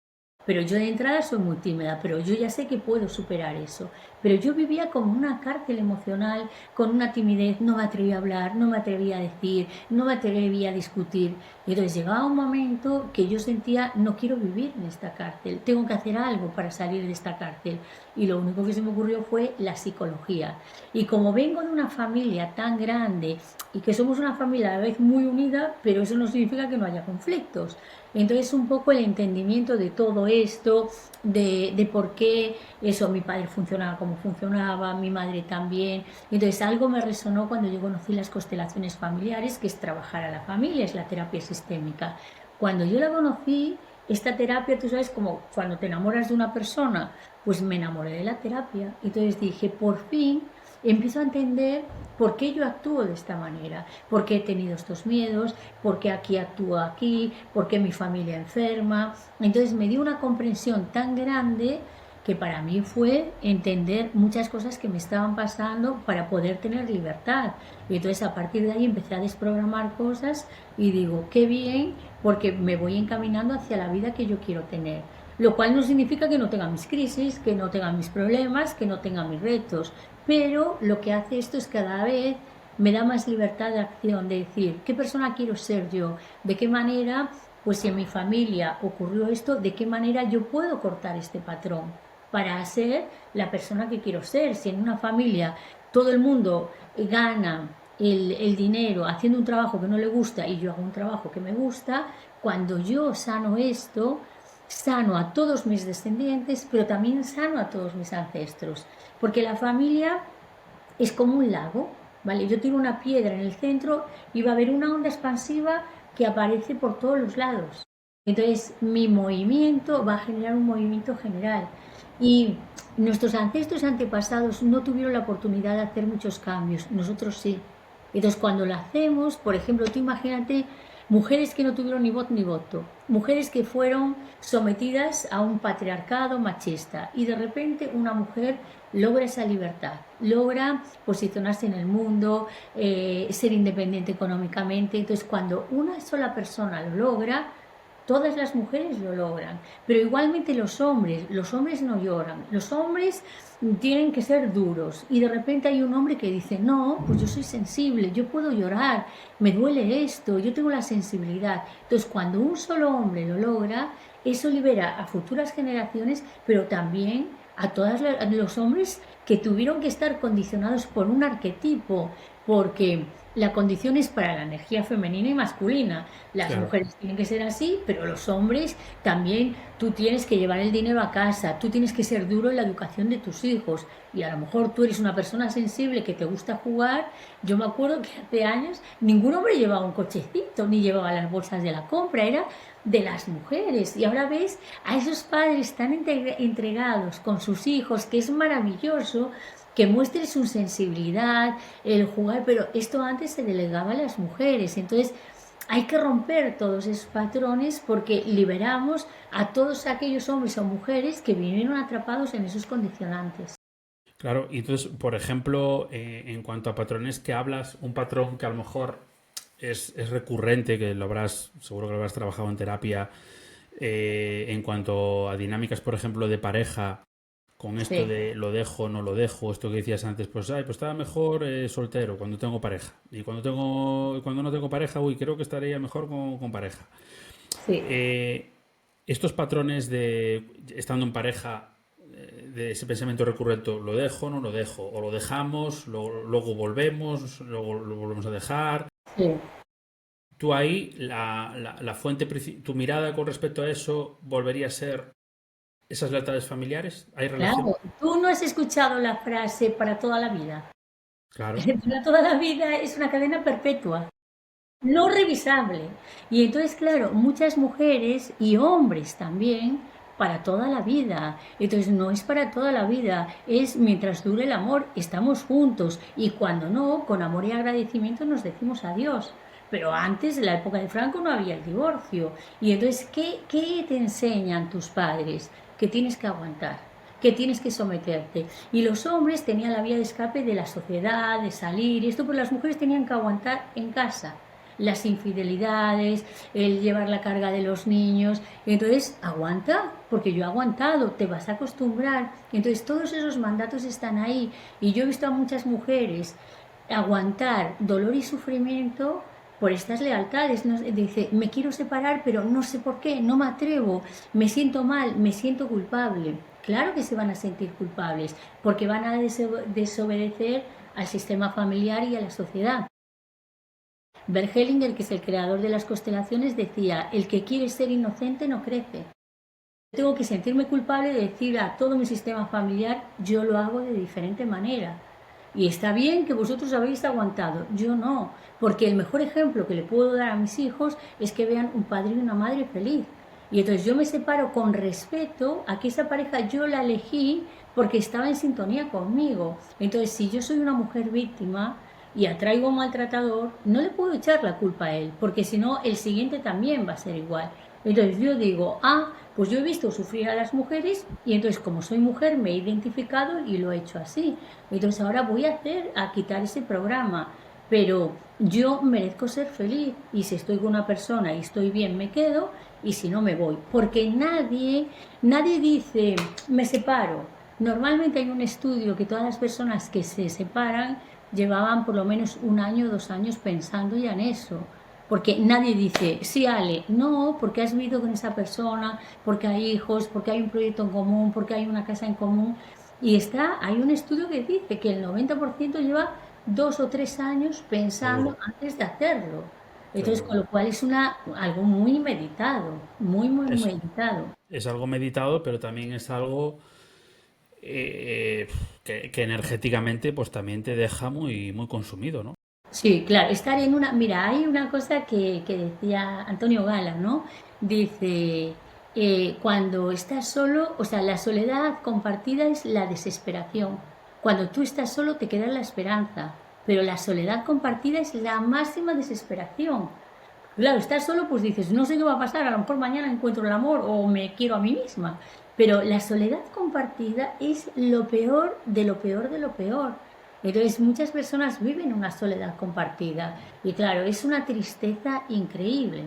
Pero yo de entrada soy muy tímida, pero yo ya sé que puedo superar eso. Pero yo vivía como una cárcel emocional, con una timidez, no me atrevía a hablar, no me atrevía a decir, no me atrevía a discutir. Y entonces llegaba un momento que yo sentía, no quiero vivir en esta cárcel, tengo que hacer algo para salir de esta cárcel. Y lo único que se me ocurrió fue la psicología. Y como vengo de una familia tan grande y que somos una familia a la vez muy unida, pero eso no significa que no haya conflictos. Entonces un poco el entendimiento de todo esto, de por qué eso, mi padre funcionaba como funcionaba, mi madre también. Entonces algo me resonó cuando yo conocí las constelaciones familiares, que es trabajar a la familia, es la terapia sistémica. Cuando yo la conocí, esta terapia, tú sabes, como cuando te enamoras de una persona, pues me enamoré de la terapia. Entonces dije, por fin empiezo a entender por qué yo actúo de esta manera, por qué he tenido estos miedos, por qué aquí actúo aquí, por qué mi familia enferma. Entonces me dio una comprensión tan grande que para mí fue entender muchas cosas que me estaban pasando para poder tener libertad. Y entonces a partir de ahí empecé a desprogramar cosas y digo, qué bien, porque me voy encaminando hacia la vida que yo quiero tener. Lo cual no significa que no tenga mis crisis, que no tenga mis problemas, que no tenga mis retos, pero lo que hace esto es cada vez me da más libertad de acción, de decir, ¿qué persona quiero ser yo? ¿De qué manera, pues si en mi familia ocurrió esto, de qué manera yo puedo cortar este patrón para ser la persona que quiero ser? Si en una familia todo el mundo gana el dinero haciendo un trabajo que no le gusta y yo hago un trabajo que me gusta, cuando yo sano esto, sano a todos mis descendientes, pero también sano a todos mis ancestros. Porque la familia es como un lago, ¿vale? Yo tiro una piedra en el centro y va a haber una onda expansiva que aparece por todos los lados. Entonces, mi movimiento va a generar un movimiento general. Y nuestros ancestros antepasados no tuvieron la oportunidad de hacer muchos cambios, nosotros sí. Entonces, cuando lo hacemos, por ejemplo, tú imagínate mujeres que no tuvieron ni voz ni voto, mujeres que fueron sometidas a un patriarcado machista y de repente una mujer logra esa libertad, logra posicionarse en el mundo, ser independiente económicamente. Entonces, cuando una sola persona lo logra, todas las mujeres lo logran, pero igualmente los hombres no lloran, los hombres tienen que ser duros y de repente hay un hombre que dice, no, pues yo soy sensible, yo puedo llorar, me duele esto, yo tengo la sensibilidad. Entonces cuando un solo hombre lo logra, eso libera a futuras generaciones, pero también a todos los hombres que tuvieron que estar condicionados por un arquetipo, porque la condición es para la energía femenina y masculina. Las Claro. mujeres tienen que ser así, pero los hombres también, tú tienes que llevar el dinero a casa, tú tienes que ser duro en la educación de tus hijos. Y a lo mejor tú eres una persona sensible que te gusta jugar. Yo me acuerdo que hace años ningún hombre llevaba un cochecito, ni llevaba las bolsas de la compra, era de las mujeres. Y ahora ves a esos padres tan entregados con sus hijos, que es maravilloso que muestre su sensibilidad, el jugar, pero esto antes se delegaba a las mujeres. Entonces, hay que romper todos esos patrones porque liberamos a todos aquellos hombres o mujeres que vivieron atrapados en esos condicionantes. Claro, y entonces, por ejemplo, en cuanto a patrones que hablas, un patrón que a lo mejor es recurrente, que lo habrás, seguro que lo habrás trabajado en terapia, en cuanto a dinámicas, por ejemplo, de pareja, con esto Sí, de lo dejo, no lo dejo, esto que decías antes, pues, ay, pues estaba mejor soltero cuando tengo pareja. Y cuando no tengo pareja, uy, creo que estaría mejor con pareja. sí. Eh, estos patrones de estando en pareja, de ese pensamiento recurrente, lo dejo, no lo dejo, o lo dejamos, luego volvemos, luego lo volvemos a dejar. Sí. Tú ahí, la fuente, tu mirada con respecto a eso volvería a ser esas lealtades familiares. ¿Hay relación? Claro, tú no has escuchado la frase para toda la vida. Claro. Para toda la vida es una cadena perpetua, no revisable. Y entonces, claro, muchas mujeres y hombres también, para toda la vida. Entonces, no es para toda la vida, es mientras dure el amor, estamos juntos. Y cuando no, con amor y agradecimiento nos decimos adiós. Pero antes, en la época de Franco, no había el divorcio. Y entonces, ¿qué te enseñan tus padres? Que tienes que aguantar, que tienes que someterte. Y los hombres tenían la vía de escape de la sociedad, de salir, y esto, pues las mujeres tenían que aguantar en casa las infidelidades, el llevar la carga de los niños. Entonces, aguanta, porque yo he aguantado, te vas a acostumbrar. Entonces, todos esos mandatos están ahí. Y yo he visto a muchas mujeres aguantar dolor y sufrimiento por estas lealtades. No, dice, me quiero separar, pero no sé por qué, no me atrevo, me siento mal, me siento culpable. Claro que se van a sentir culpables, porque van a desobedecer al sistema familiar y a la sociedad. Bert Hellinger, que es el creador de las constelaciones, decía, el que quiere ser inocente no crece. Tengo que sentirme culpable de decir a todo mi sistema familiar, yo lo hago de diferente manera. Y está bien que vosotros habéis aguantado, yo no, porque el mejor ejemplo que le puedo dar a mis hijos es que vean un padre y una madre feliz. Y entonces yo me separo con respeto a que esa pareja yo la elegí porque estaba en sintonía conmigo. Entonces, si yo soy una mujer víctima y atraigo a un maltratador, no le puedo echar la culpa a él, porque si no, el siguiente también va a ser igual. Entonces yo digo, pues yo he visto sufrir a las mujeres y entonces como soy mujer me he identificado y lo he hecho así. Entonces ahora voy a quitar ese programa, pero yo merezco ser feliz y si estoy con una persona y estoy bien me quedo y si no me voy, porque nadie dice me separo. Normalmente hay un estudio que todas las personas que se separan llevaban por lo menos 1 año, 2 años pensando ya en eso. Porque nadie dice, sí, Ale, no, porque has vivido con esa persona, porque hay hijos, porque hay un proyecto en común, porque hay una casa en común. Y hay un estudio que dice que el 90% lleva 2 o 3 años pensando Seguro, antes de hacerlo. Entonces, seguro. con lo cual es algo muy meditado, muy, muy Es, meditado. es algo meditado, pero también es algo que energéticamente pues también te deja muy, muy consumido, ¿no? Sí, claro, estar en una... Mira, hay una cosa que decía Antonio Gala, ¿no? Dice, cuando estás solo, o sea, la soledad compartida es la desesperación. Cuando tú estás solo te queda la esperanza, pero la soledad compartida es la máxima desesperación. Claro, estás solo, pues dices, no sé qué va a pasar, a lo mejor mañana encuentro el amor o me quiero a mí misma. Pero la soledad compartida es lo peor de lo peor de lo peor. Entonces, muchas personas viven una soledad compartida y claro, es una tristeza increíble.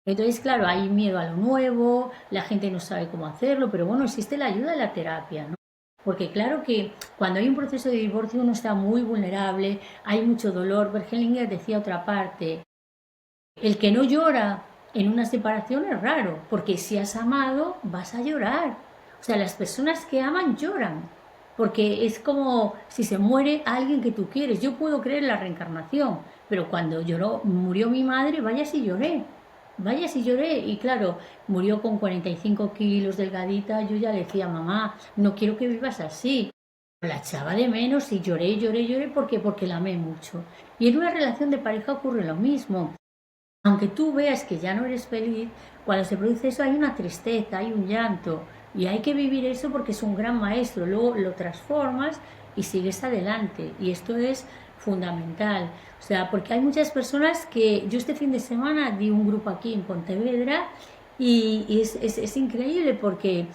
Entonces, claro, hay miedo a lo nuevo, la gente no sabe cómo hacerlo, pero bueno, existe la ayuda de la terapia, ¿no? Porque claro que cuando hay un proceso de divorcio uno está muy vulnerable, hay mucho dolor. Bergelinger decía otra parte, el que no llora en una separación es raro, porque si has amado, vas a llorar. O sea, las personas que aman lloran, porque es como si se muere alguien que tú quieres. Yo puedo creer en la reencarnación, pero cuando murió mi madre, vaya si lloré. Y claro, murió con 45 kilos, delgadita. Yo ya le decía, mamá, no quiero que vivas así. La echaba de menos y lloré, lloré, lloré porque la amé mucho. Y en una relación de pareja ocurre lo mismo. Aunque tú veas que ya no eres feliz, cuando se produce eso hay una tristeza, hay un llanto y hay que vivir eso porque es un gran maestro. Luego lo transformas y sigues adelante. Y esto es fundamental. O sea, porque hay muchas personas que yo este fin de semana di un grupo aquí en Pontevedra y es increíble porque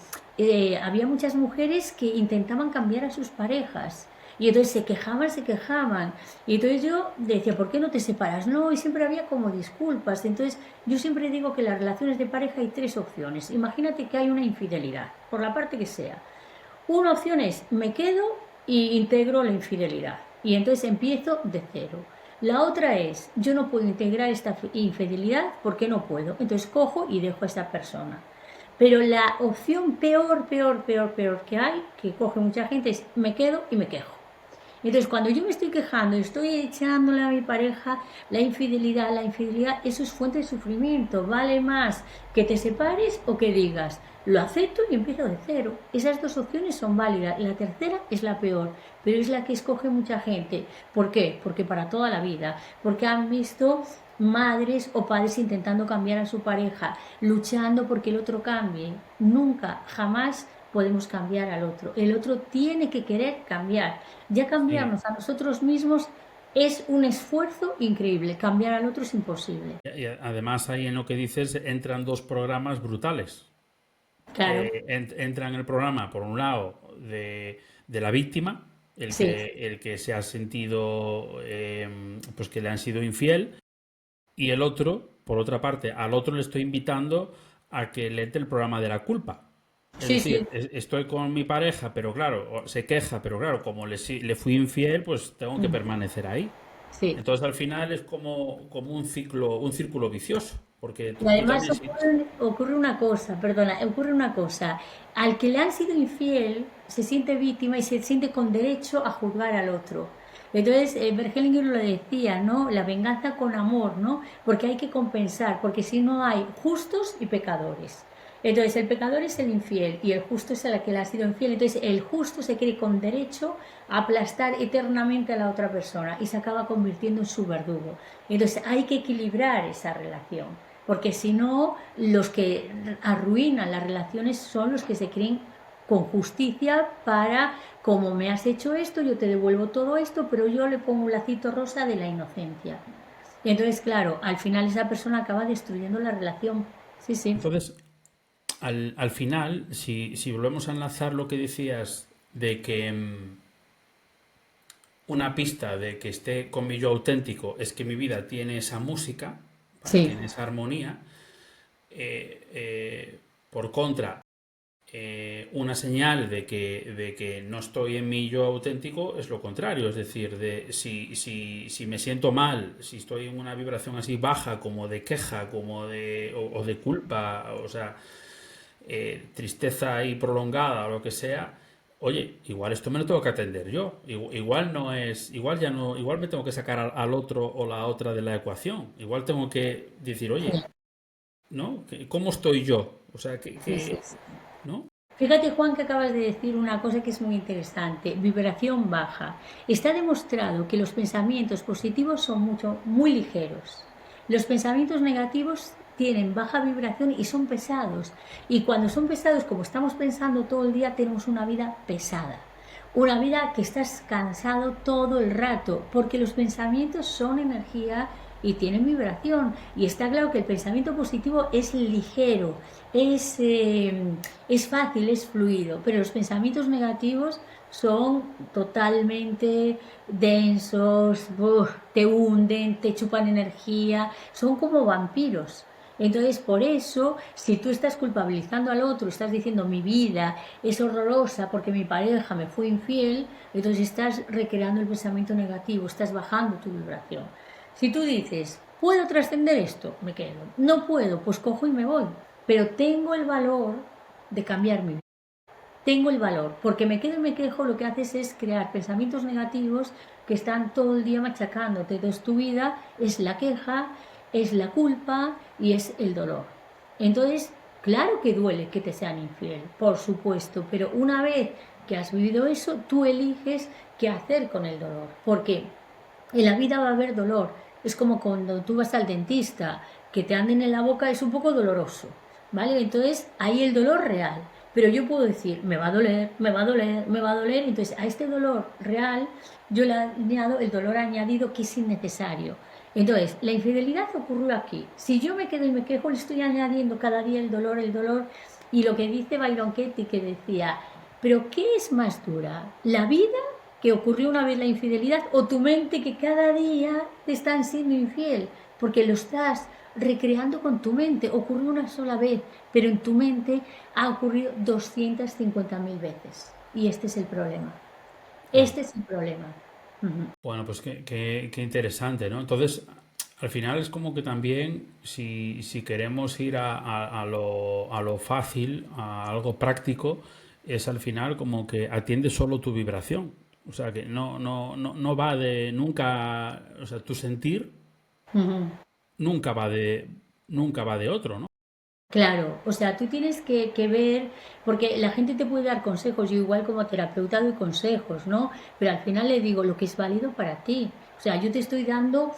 había muchas mujeres que intentaban cambiar a sus parejas. Y entonces se quejaban, se quejaban. Y entonces yo decía, ¿por qué no te separas? No, y siempre había como disculpas. Entonces yo siempre digo que en las relaciones de pareja hay tres opciones. Imagínate que hay una infidelidad, por la parte que sea. Una opción es me quedo y integro la infidelidad y entonces empiezo de cero. La otra es yo no puedo integrar esta infidelidad porque no puedo, entonces cojo y dejo a esa persona. Pero la opción peor, peor, peor, peor que hay, que coge mucha gente, es me quedo y me quejo. Entonces, cuando yo me estoy quejando, estoy echándole a mi pareja la infidelidad, eso es fuente de sufrimiento. Vale más que te separes o que digas, lo acepto y empiezo de cero. Esas dos opciones son válidas. La tercera es la peor, pero es la que escoge mucha gente. ¿Por qué? Porque para toda la vida. Porque han visto madres o padres intentando cambiar a su pareja, luchando porque el otro cambie. Nunca, jamás podemos cambiar al otro. El otro tiene que querer cambiar. Ya Sí. cambiarnos a nosotros mismos es un esfuerzo increíble. Cambiar al otro es imposible. Y además ahí en lo que dices entran dos programas brutales. Claro, Entra en el programa, por un lado, de la víctima, sí, el que se ha sentido pues que le han sido infiel, y el otro, por otra parte, al otro le estoy invitando a que le entre el programa de la culpa. Es sí, sí, decir, estoy con mi pareja, pero claro, se queja, pero claro, como le fui infiel, pues tengo que permanecer ahí. sí. Entonces al final es como un ciclo, un círculo vicioso, porque Y tú además también ocurre una cosa, perdona, ocurre una cosa. Al que le han sido infiel se siente víctima y se siente con derecho a juzgar al otro. Entonces, Bergelinger lo decía, ¿no? La venganza con amor, ¿no? Porque hay que compensar, porque si no hay justos y pecadores. Entonces, el pecador es el infiel y el justo es el que le ha sido infiel. Entonces, el justo se cree con derecho a aplastar eternamente a la otra persona y se acaba convirtiendo en su verdugo. Entonces, hay que equilibrar esa relación porque si no, los que arruinan las relaciones son los que se creen con justicia para, como me has hecho esto, yo te devuelvo todo esto, pero yo le pongo un lacito rosa de la inocencia. Y entonces, claro, al final esa persona acaba destruyendo la relación. Sí, sí, entonces, al final, si volvemos a enlazar lo que decías de que una pista de que esté con mi yo auténtico es que mi vida tiene esa música, ¿vale? sí, Tiene esa armonía. Por contra, una señal de que no estoy en mi yo auténtico es lo contrario, es decir, si me siento mal, si estoy en una vibración así baja, como de queja, o de culpa, o sea, tristeza ahí prolongada o lo que sea, oye, igual esto me lo tengo que atender yo. Igual no es, igual ya no, igual me tengo que sacar al otro o la otra de la ecuación. Igual tengo que decir, sí, oye, ¿no? ¿Cómo estoy yo? O sea, sí, sí, sí. ¿no? Fíjate, Juan, que acabas de decir una cosa que es muy interesante, vibración baja. Está demostrado que los pensamientos positivos son muy ligeros. Los pensamientos negativos tienen baja vibración y son pesados. Y cuando son pesados, como estamos pensando todo el día, tenemos una vida pesada. Una vida que estás cansado todo el rato, porque los pensamientos son energía y tienen vibración. Y está claro que el pensamiento positivo es ligero, es, eh, es fácil, es fluido, pero los pensamientos negativos son totalmente densos, te hunden, te chupan energía, son como vampiros. Entonces, por eso, si tú estás culpabilizando al otro, estás diciendo mi vida es horrorosa porque mi pareja me fue infiel, entonces estás recreando el pensamiento negativo, estás bajando tu vibración. Si tú dices, ¿puedo trascender esto? Me quedo. No puedo, pues cojo y me voy. Pero tengo el valor de cambiar mi vida. Tengo el valor, porque me quedo y me quejo, lo que haces es crear pensamientos negativos que están todo el día machacándote. Entonces tu vida es la queja, es la culpa y es el dolor. Entonces, claro que duele que te sean infiel, por supuesto, pero una vez que has vivido eso, tú eliges qué hacer con el dolor, porque en la vida va a haber dolor. Es como cuando tú vas al dentista, que te anden en la boca es un poco doloroso, ¿vale? Entonces, hay el dolor real. pero yo puedo decir, me va a doler, me va a doler, me va a doler. Entonces, a este dolor real, yo le añado el dolor añadido que es innecesario. Entonces, la infidelidad ocurrió aquí. Si yo me quedo y me quejo, le estoy añadiendo cada día el dolor. Y lo que dice Byron Katie, que decía, pero ¿qué es más dura? ¿La vida, que ocurrió una vez la infidelidad, o tu mente que cada día te están siendo infiel? Porque lo estás recreando con tu mente. Ocurrió una sola vez, pero en tu mente ha ocurrido 250.000 veces. Y este es el problema. Claro. Este es el problema. Ujú. Bueno, pues qué interesante, ¿no? Entonces, al final es como que también, si queremos ir a lo fácil, a algo práctico, es al final como que atiende solo tu vibración. O sea, que no va de nunca, o sea, tu sentir Ujú. nunca va de otro, ¿no? Claro, o sea, tú tienes que ver, porque la gente te puede dar consejos, yo igual como terapeuta doy consejos, ¿no? Pero al final le digo lo que es válido para ti. O sea, yo te estoy dando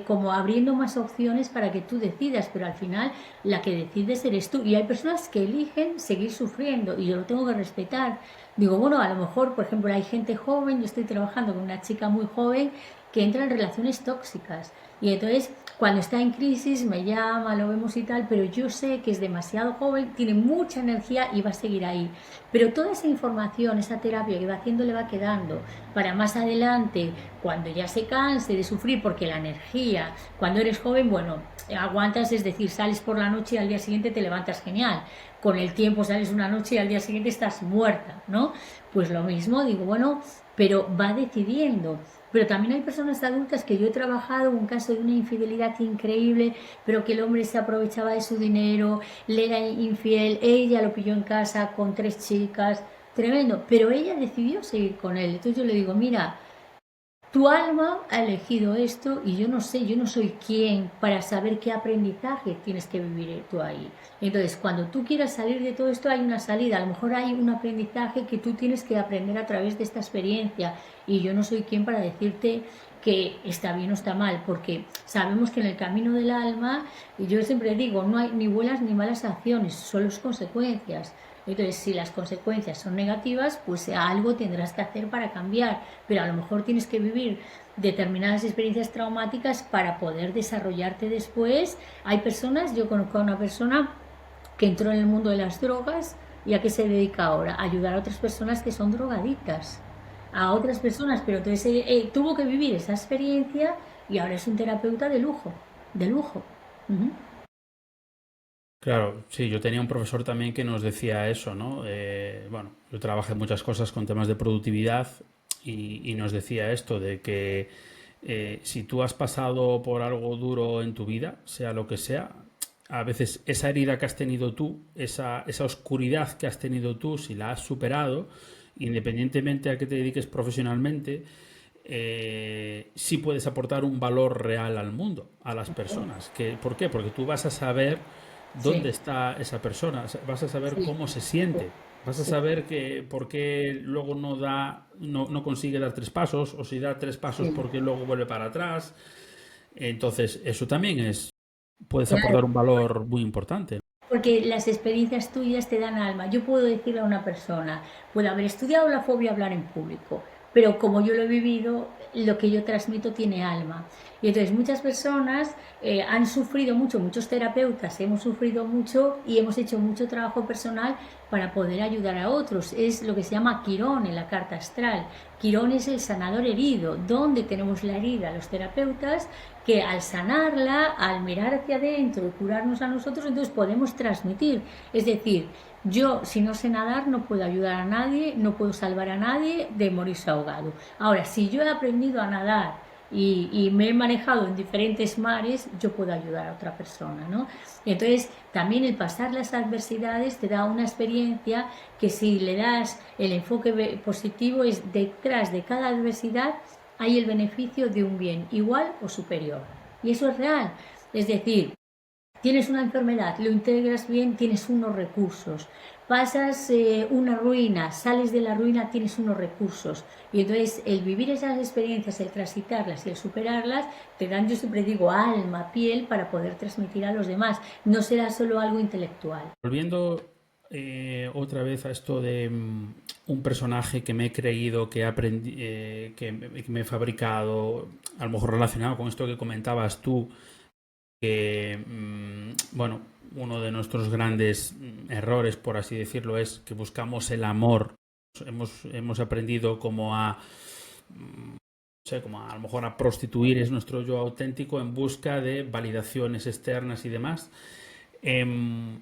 como abriendo más opciones para que tú decidas, pero al final la que decides eres tú. Y hay personas que eligen seguir sufriendo y yo lo tengo que respetar. Digo, bueno, a lo mejor, por ejemplo, hay gente joven, yo estoy trabajando con una chica muy joven que entra en relaciones tóxicas. Y entonces, cuando está en crisis, me llama, lo vemos y tal, pero yo sé que es demasiado joven, tiene mucha energía y va a seguir ahí. Pero toda esa información, esa terapia que va haciendo le va quedando para más adelante, cuando ya se canse de sufrir, porque la energía, cuando eres joven, bueno, aguantas, es decir, sales por la noche y al día siguiente te levantas genial. Con el tiempo sales una noche y al día siguiente estás muerta, ¿no? Pues lo mismo, digo, bueno, pero va decidiendo. Pero también hay personas adultas que yo he trabajado un caso de una infidelidad increíble, pero que el hombre se aprovechaba de su dinero, le era infiel, ella lo pilló en casa con 3 chicas, tremendo, pero ella decidió seguir con él. Entonces yo le digo, mira, tu alma ha elegido esto y yo no sé, yo no soy quien para saber qué aprendizaje tienes que vivir tú ahí. Entonces, cuando tú quieras salir de todo esto, hay una salida. A lo mejor hay un aprendizaje que tú tienes que aprender a través de esta experiencia. Y yo no soy quien para decirte que está bien o está mal, porque sabemos que en el camino del alma, y yo siempre digo, no hay ni buenas ni malas acciones, solo es consecuencias. Entonces, si las consecuencias son negativas, pues algo tendrás que hacer para cambiar, pero a lo mejor tienes que vivir determinadas experiencias traumáticas para poder desarrollarte después. Hay personas, yo conozco a una persona que entró en el mundo de las drogas y a qué se dedica ahora, a ayudar a otras personas que son drogadictas, a otras personas, pero entonces tuvo que vivir esa experiencia y ahora es un terapeuta de lujo, de lujo. Ujú. Claro, sí, yo tenía un profesor también que nos decía eso, ¿no? Bueno, yo trabajé muchas cosas con temas de productividad y nos decía esto, de que si tú has pasado por algo duro en tu vida, sea lo que sea, a veces esa herida que has tenido tú, esa oscuridad que has tenido tú, si la has superado, independientemente a qué te dediques profesionalmente, sí puedes aportar un valor real al mundo, a las personas. ¿Por qué? Porque tú vas a saber dónde Sí, está esa persona, vas a saber sí, cómo se siente, vas a sí, saber que por qué luego no consigue dar 3 pasos, o si da 3 pasos, sí. por qué luego vuelve para atrás. Entonces, eso también puedes Claro, aportar un valor muy importante. porque las experiencias tuyas te dan alma. Yo puedo decirle a una persona, puede haber estudiado la fobia a hablar en público, pero como yo lo he vivido, lo que yo transmito tiene alma. Y entonces muchas personas han sufrido mucho, muchos terapeutas hemos sufrido mucho y hemos hecho mucho trabajo personal para poder ayudar a otros. Es lo que se llama Quirón en la carta astral. Quirón es el sanador herido. ¿Dónde tenemos la herida? Los terapeutas que al sanarla, al mirar hacia adentro y curarnos a nosotros, entonces podemos transmitir. Es decir, yo si no sé nadar no puedo ayudar a nadie, no puedo salvar a nadie de morirse ahogado. Ahora, si yo he aprendido a nadar y me he manejado en diferentes mares, yo puedo ayudar a otra persona, ¿no? Entonces, también el pasar las adversidades te da una experiencia que si le das el enfoque positivo es detrás de cada adversidad hay el beneficio de un bien igual o superior. Y eso es real. Es decir, tienes una enfermedad, lo integras bien, tienes unos recursos. Pasas una ruina, sales de la ruina, tienes unos recursos. Y entonces el vivir esas experiencias, el transitarlas y el superarlas, te dan, yo siempre digo, alma, piel para poder transmitir a los demás. No será solo algo intelectual. Volviendo otra vez a esto de un personaje que me he creído, que que me he fabricado, a lo mejor relacionado con esto que comentabas tú, que, bueno, uno de nuestros grandes errores, por así decirlo, es que buscamos el amor. Hemos aprendido como a, no sé, como a lo mejor a prostituir es nuestro yo auténtico en busca de validaciones externas y demás. Em,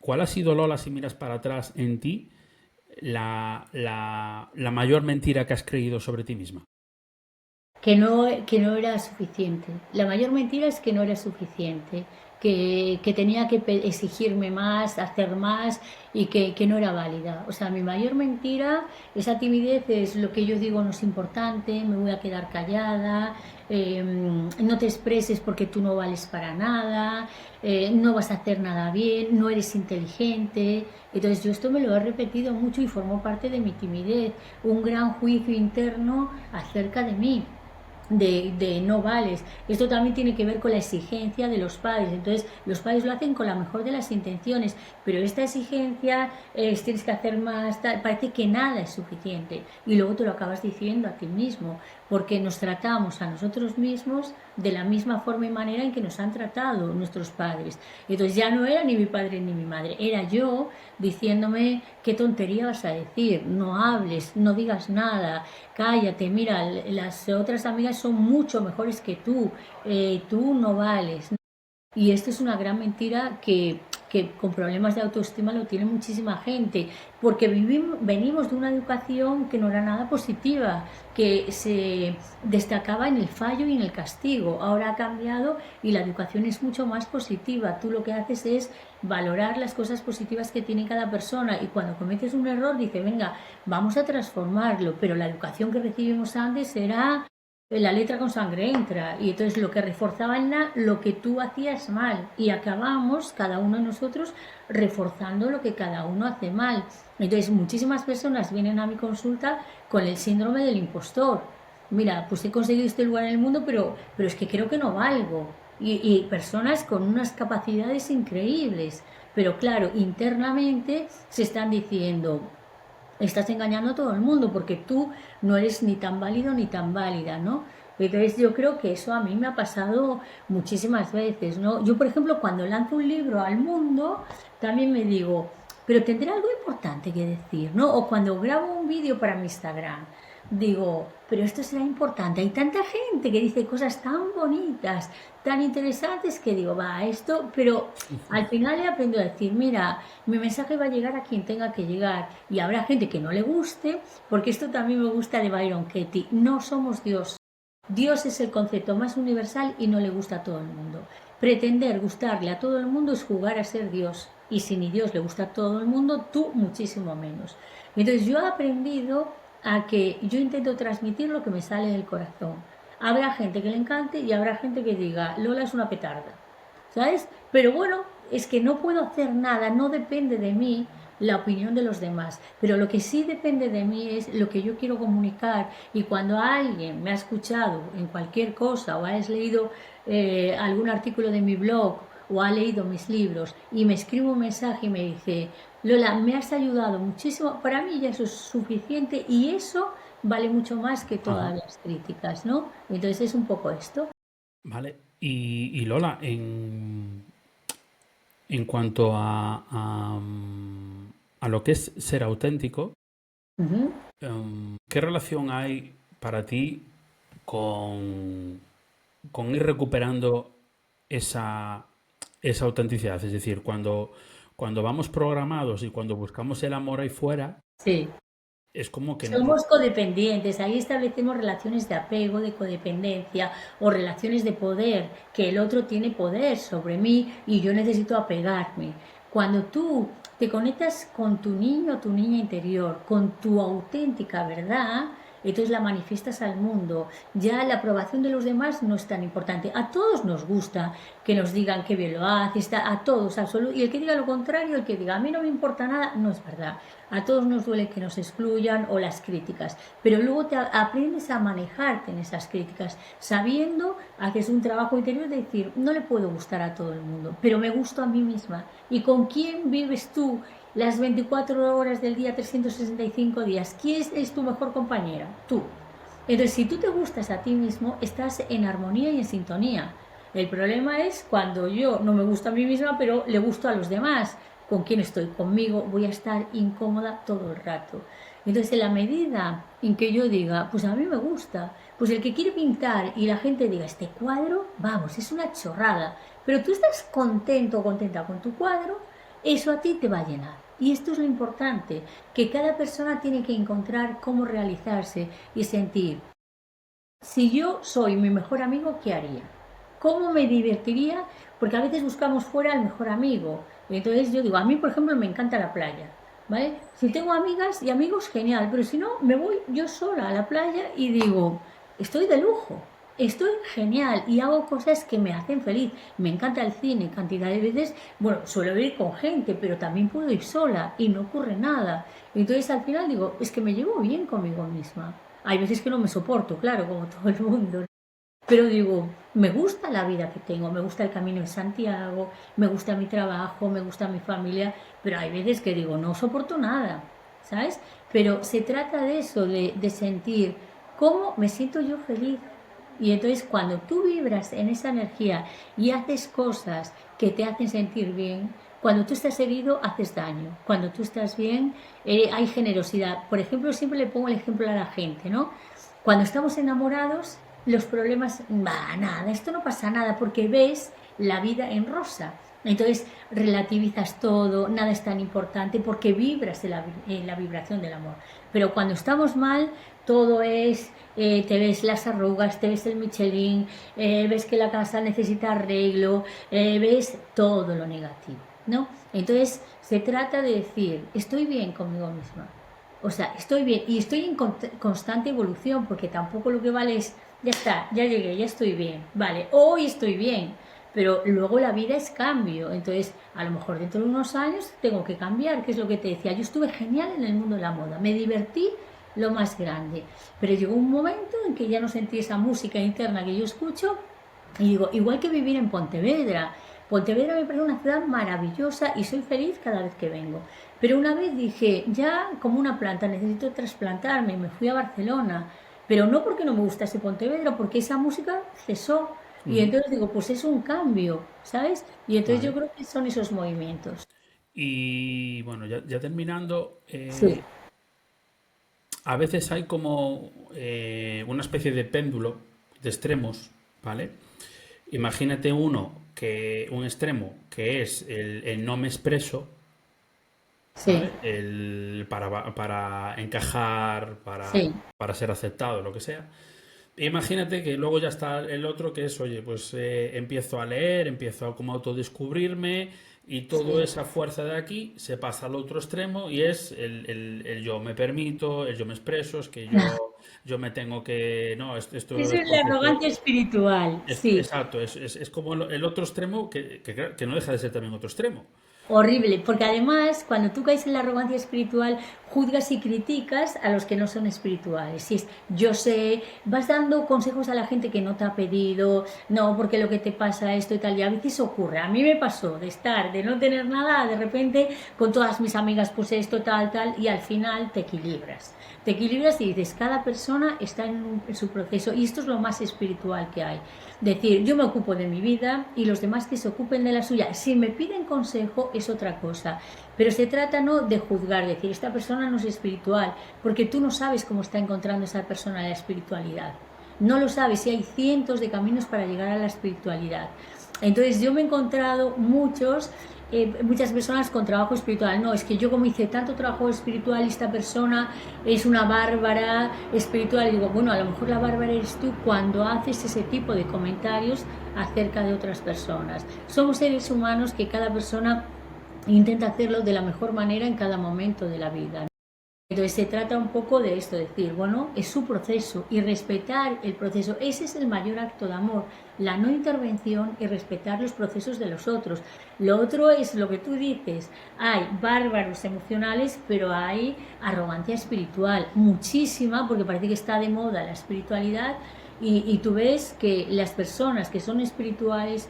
¿Cuál ha sido, Lola, si miras para atrás en ti, la mayor mentira que has creído sobre ti misma? Que no era suficiente. La mayor mentira es que no era suficiente, que tenía que exigirme más, hacer más y que no era válida. O sea, mi mayor mentira, esa timidez es lo que yo digo no es importante, me voy a quedar callada, no te expreses porque tú no vales para nada, no vas a hacer nada bien, no eres inteligente. Entonces yo esto me lo he repetido mucho y formó parte de mi timidez, un gran juicio interno acerca de mí de no vales. Esto también tiene que ver con la exigencia de los padres. Entonces, los padres lo hacen con la mejor de las intenciones, pero esta exigencia tienes que hacer más, parece que nada es suficiente. Y luego te lo acabas diciendo a ti mismo, porque nos tratamos a nosotros mismos de la misma forma y manera en que nos han tratado nuestros padres. Entonces ya no era ni mi padre ni mi madre, era yo diciéndome qué tontería vas a decir, no hables, no digas nada, cállate, mira, las otras amigas son mucho mejores que tú no vales. Y esto es una gran mentira que con problemas de autoestima lo tiene muchísima gente, porque venimos de una educación que no era nada positiva, que se destacaba en el fallo y en el castigo. Ahora ha cambiado y la educación es mucho más positiva. Tú lo que haces es valorar las cosas positivas que tiene cada persona y cuando cometes un error dice, venga, vamos a transformarlo, pero la educación que recibimos antes era la letra con sangre entra y entonces lo que reforzaba en lo que tú hacías mal y acabamos cada uno de nosotros reforzando lo que cada uno hace mal. Entonces muchísimas personas vienen a mi consulta con el síndrome del impostor. Mira, pues he conseguido este lugar en el mundo, pero es que creo que no valgo. Y personas con unas capacidades increíbles, pero claro, internamente se están diciendo, estás engañando a todo el mundo porque tú no eres ni tan válido ni tan válida, ¿no? Entonces yo creo que eso a mí me ha pasado muchísimas veces, ¿no? Yo, por ejemplo, cuando lanzo un libro al mundo, también me digo, pero tendré algo importante que decir, ¿no? O cuando grabo un vídeo para mi Instagram, digo, pero esto será importante. Hay tanta gente que dice cosas tan bonitas, tan interesantes, que digo, va, esto, pero al final he aprendido a decir, mira, mi mensaje va a llegar a quien tenga que llegar y habrá gente que no le guste, porque esto también me gusta de Byron Katie, no somos Dios. Dios es el concepto más universal y no le gusta a todo el mundo. Pretender gustarle a todo el mundo es jugar a ser Dios. Y si ni Dios le gusta a todo el mundo, tú muchísimo menos. Entonces yo he aprendido a que yo intento transmitir lo que me sale del corazón. Habrá gente que le encante y habrá gente que diga, Lola es una petarda. ¿Sabes? Pero bueno, es que no puedo hacer nada, no depende de mí la opinión de los demás, pero lo que sí depende de mí es lo que yo quiero comunicar y cuando alguien me ha escuchado en cualquier cosa o has leído algún artículo de mi blog o ha leído mis libros y me escribe un mensaje y me dice, Lola, me has ayudado muchísimo, para mí ya eso es suficiente y eso vale mucho más que todas Ajá. las críticas, ¿no? Entonces es un poco esto. Vale. Y Lola, en cuanto a lo que es ser auténtico, Ujú. ¿qué relación hay para ti con, con ir recuperando esa, esa autenticidad? Es decir, cuando vamos programados y cuando buscamos el amor ahí fuera, Sí. es como que Somos codependientes, ahí establecemos relaciones de apego, de codependencia o relaciones de poder, que el otro tiene poder sobre mí y yo necesito apegarme. Cuando tú te conectas con tu niño o tu niña interior, con tu auténtica verdad, entonces la manifiestas al mundo. Ya la aprobación de los demás no es tan importante. A todos nos gusta que nos digan que bien lo haces, a todos, absoluto. Y el que diga lo contrario, el que diga a mí no me importa nada, no es verdad. A todos nos duele que nos excluyan o las críticas, pero luego te aprendes a manejarte en esas críticas, sabiendo, haces un trabajo interior de decir, no le puedo gustar a todo el mundo, pero me gusto a mí misma. ¿Y con quién vives tú las 24 horas del día, 365 días. ¿Quién es tu mejor compañera? Tú. Entonces, si tú te gustas a ti mismo, estás en armonía y en sintonía. El problema es cuando yo no me gusto a mí misma, pero le gusto a los demás. ¿Con quién estoy? Conmigo voy a estar incómoda todo el rato. Entonces, en la medida en que yo diga, pues a mí me gusta, pues el que quiere pintar y la gente diga, este cuadro, vamos, es una chorrada, pero tú estás contento o contenta con tu cuadro, eso a ti te va a llenar. Y esto es lo importante, que cada persona tiene que encontrar cómo realizarse y sentir, si yo soy mi mejor amigo, ¿qué haría? ¿Cómo me divertiría? Porque a veces buscamos fuera al mejor amigo. Entonces yo digo, a mí por ejemplo me encanta la playa, ¿vale? Si tengo amigas y amigos, genial, pero si no, me voy yo sola a la playa y digo, estoy de lujo, estoy genial y hago cosas que me hacen feliz. Me encanta el cine, cantidad de veces, bueno, suelo ir con gente, pero también puedo ir sola y no ocurre nada. Entonces al final digo, es que me llevo bien conmigo misma. Hay veces que no me soporto, claro, como todo el mundo. Pero digo, me gusta la vida que tengo, me gusta el camino de Santiago, me gusta mi trabajo, me gusta mi familia, pero hay veces que digo, no soporto nada, ¿sabes? Pero se trata de eso, de sentir cómo me siento yo feliz. Y entonces cuando tú vibras en esa energía y haces cosas que te hacen sentir bien, cuando tú estás herido haces daño, cuando tú estás bien hay generosidad. Por ejemplo, siempre le pongo el ejemplo a la gente, ¿no? Cuando estamos enamorados, los problemas, va, nada, esto no pasa nada, porque ves la vida en rosa. Entonces relativizas todo, nada es tan importante porque vibras en la vibración del amor. Pero cuando estamos mal, todo es, te ves las arrugas, te ves el Michelin, ves que la casa necesita arreglo, ves todo lo negativo, ¿no? Entonces se trata de decir, estoy bien conmigo misma, o sea, estoy bien y estoy en constante evolución porque tampoco lo que vale es, ya está, ya llegué, ya estoy bien, vale, hoy estoy bien, pero luego la vida es cambio, entonces a lo mejor dentro de unos años tengo que cambiar, que es lo que te decía, yo estuve genial en el mundo de la moda, me divertí lo más grande, pero llegó un momento en que ya no sentí esa música interna que yo escucho y digo, igual que vivir en Pontevedra. Pontevedra me parece una ciudad maravillosa y soy feliz cada vez que vengo. Pero una vez dije, ya como una planta necesito trasplantarme, me fui a Barcelona, pero no porque no me gustase Pontevedra, porque esa música cesó. Y Ujú. entonces digo, pues es un cambio, ¿sabes? Y entonces yo Vale. creo que son esos movimientos. Y bueno, ya terminando, Sí, a veces hay como una especie de péndulo de extremos, ¿vale? Imagínate un extremo que es el no me expreso, sí, ¿vale? Para encajar, sí. para ser aceptado, lo que sea. Imagínate que luego ya está el otro que es, oye, pues empiezo a leer, empiezo a como autodescubrirme y toda Sí. esa fuerza de aquí se pasa al otro extremo y es el yo me permito, el yo me expreso, es que yo me tengo que, no, esto Eso es es la porque arrogancia espiritual, sí. exacto, es como el otro extremo que no deja de ser también otro extremo. Horrible, porque además cuando tú caes en la arrogancia espiritual, juzgas y criticas a los que no son espirituales. Si es, yo sé, vas dando consejos a la gente que no te ha pedido, no, porque lo que te pasa esto y tal, y a veces ocurre. A mí me pasó de estar, de no tener nada, de repente con todas mis amigas puse esto, tal, tal, y al final te equilibras. Te equilibras y dices, cada persona está en su proceso, y esto es lo más espiritual que hay. Decir, yo me ocupo de mi vida y los demás que se ocupen de la suya. Si me piden consejo es otra cosa, pero se trata no de juzgar, decir, esta persona no es espiritual, porque tú no sabes cómo está encontrando esa persona la espiritualidad. No lo sabes y hay cientos de caminos para llegar a la espiritualidad. Entonces yo me he encontrado muchas personas con trabajo espiritual. No, es que yo como hice tanto trabajo espiritual y esta persona es una bárbara espiritual. Y digo, bueno, a lo mejor la bárbara eres tú cuando haces ese tipo de comentarios acerca de otras personas. Somos seres humanos que cada persona intenta hacerlo de la mejor manera en cada momento de la vida. Entonces se trata un poco de esto, decir, bueno, es su proceso y respetar el proceso. Ese es el mayor acto de amor, la no intervención y respetar los procesos de los otros. Lo otro es lo que tú dices, hay bárbaros emocionales, pero hay arrogancia espiritual, muchísima, porque parece que está de moda la espiritualidad y tú ves que las personas que son espirituales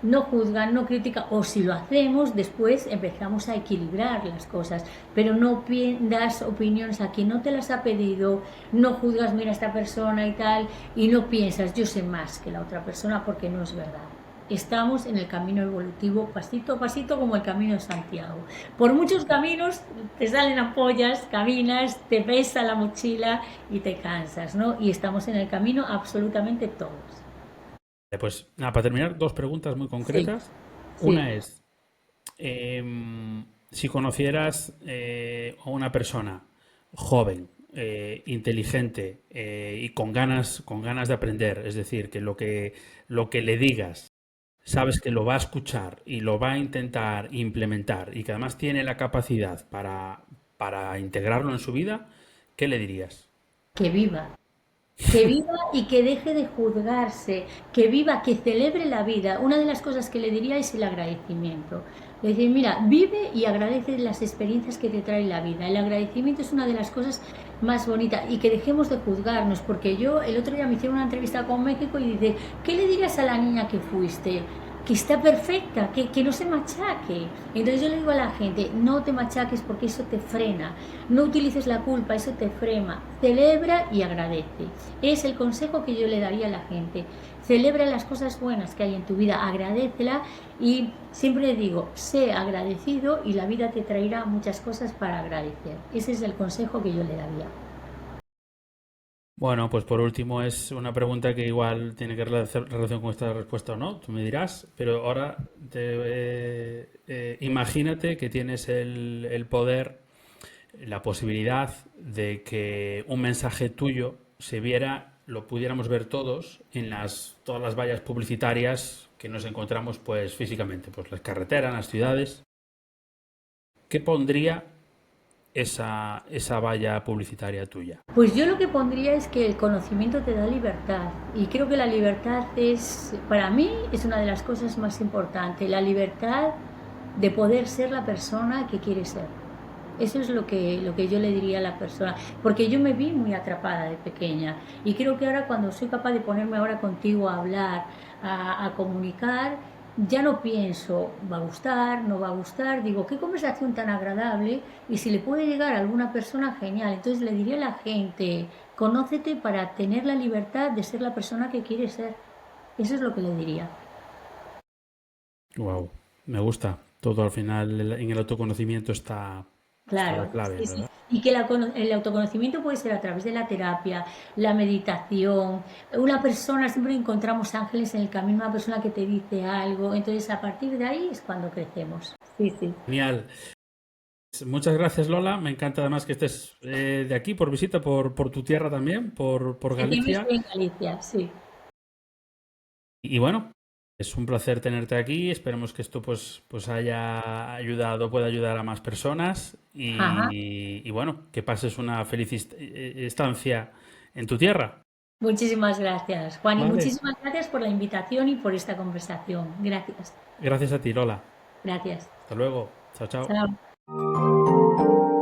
no juzgan, no critican, o si lo hacemos, después empezamos a equilibrar las cosas, pero no das opiniones a quien no te las ha pedido, no juzgas, mira, esta persona y tal, y no piensas, yo sé más que la otra persona, porque no es verdad. Estamos en el camino evolutivo, pasito a pasito, como el camino de Santiago. Por muchos caminos te salen ampollas, caminas, te pesa la mochila y te cansas, ¿no? Y estamos en el camino absolutamente todos. Pues nada, para terminar, dos preguntas muy Sí, concretas. sí. Una es, si conocieras a una persona joven, inteligente y con ganas de aprender, es decir, que lo que le digas, sabes que lo va a escuchar y lo va a intentar implementar y que además tiene la capacidad para integrarlo en su vida, ¿qué le dirías? Que viva y que deje de juzgarse, que viva, que celebre la vida. Una de las cosas que le diría es el agradecimiento. Es decir, mira, vive y agradece las experiencias que te trae la vida. El agradecimiento es una de las cosas más bonitas y que dejemos de juzgarnos, porque yo el otro día me hicieron una entrevista con México y dice, ¿qué le dirías a la niña que fuiste? Que está perfecta, que no se machaque. Entonces yo le digo a la gente, no te machaques porque eso te frena, no utilices la culpa, eso te frena, celebra y agradece. Es el consejo que yo le daría a la gente. Celebra las cosas buenas que hay en tu vida, agradécela y siempre le digo, sé agradecido y la vida te traerá muchas cosas para agradecer. Ese es el consejo que yo le daría. Bueno, pues por último es una pregunta que igual tiene que relación con esta respuesta o no, tú me dirás, pero ahora imagínate que tienes el poder, la posibilidad de que un mensaje tuyo se viera, lo pudiéramos ver todos en todas las vallas publicitarias que nos encontramos pues físicamente, pues las carreteras, las ciudades. ¿Qué pondría esa valla publicitaria tuya? Pues yo lo que pondría es que el conocimiento te da libertad y creo que la libertad es, para mí, es una de las cosas más importantes, la libertad de poder ser la persona que quieres ser. Eso es lo que yo le diría a la persona, porque yo me vi muy atrapada de pequeña y creo que ahora cuando soy capaz de ponerme ahora contigo a hablar, a comunicar, ya no pienso, va a gustar, no va a gustar, digo, qué conversación tan agradable y si le puede llegar a alguna persona, genial. Entonces le diría a la gente, conócete para tener la libertad de ser la persona que quieres ser. Eso es lo que le diría. Wow, me gusta. Todo al final en el autoconocimiento está la Claro, clave, sí, sí. ¿verdad? Y que el autoconocimiento puede ser a través de la terapia, la meditación. Una persona, siempre encontramos ángeles en el camino, una persona que te dice algo. Entonces, a partir de ahí es cuando crecemos. Sí, sí. Genial. Muchas gracias, Lola. Me encanta además que estés de aquí por visita, por tu tierra también, por Sí, que Galicia. estoy en Galicia, sí. Y bueno, es un placer tenerte aquí. Esperemos que esto pues haya ayudado, pueda ayudar a más personas. Ajá. Y bueno, que pases una feliz estancia en tu tierra. Muchísimas gracias, Juan, y Vale. muchísimas gracias por la invitación y por esta conversación. Gracias. Gracias a ti, Lola. Gracias. Hasta luego. Chao, chao. Chao.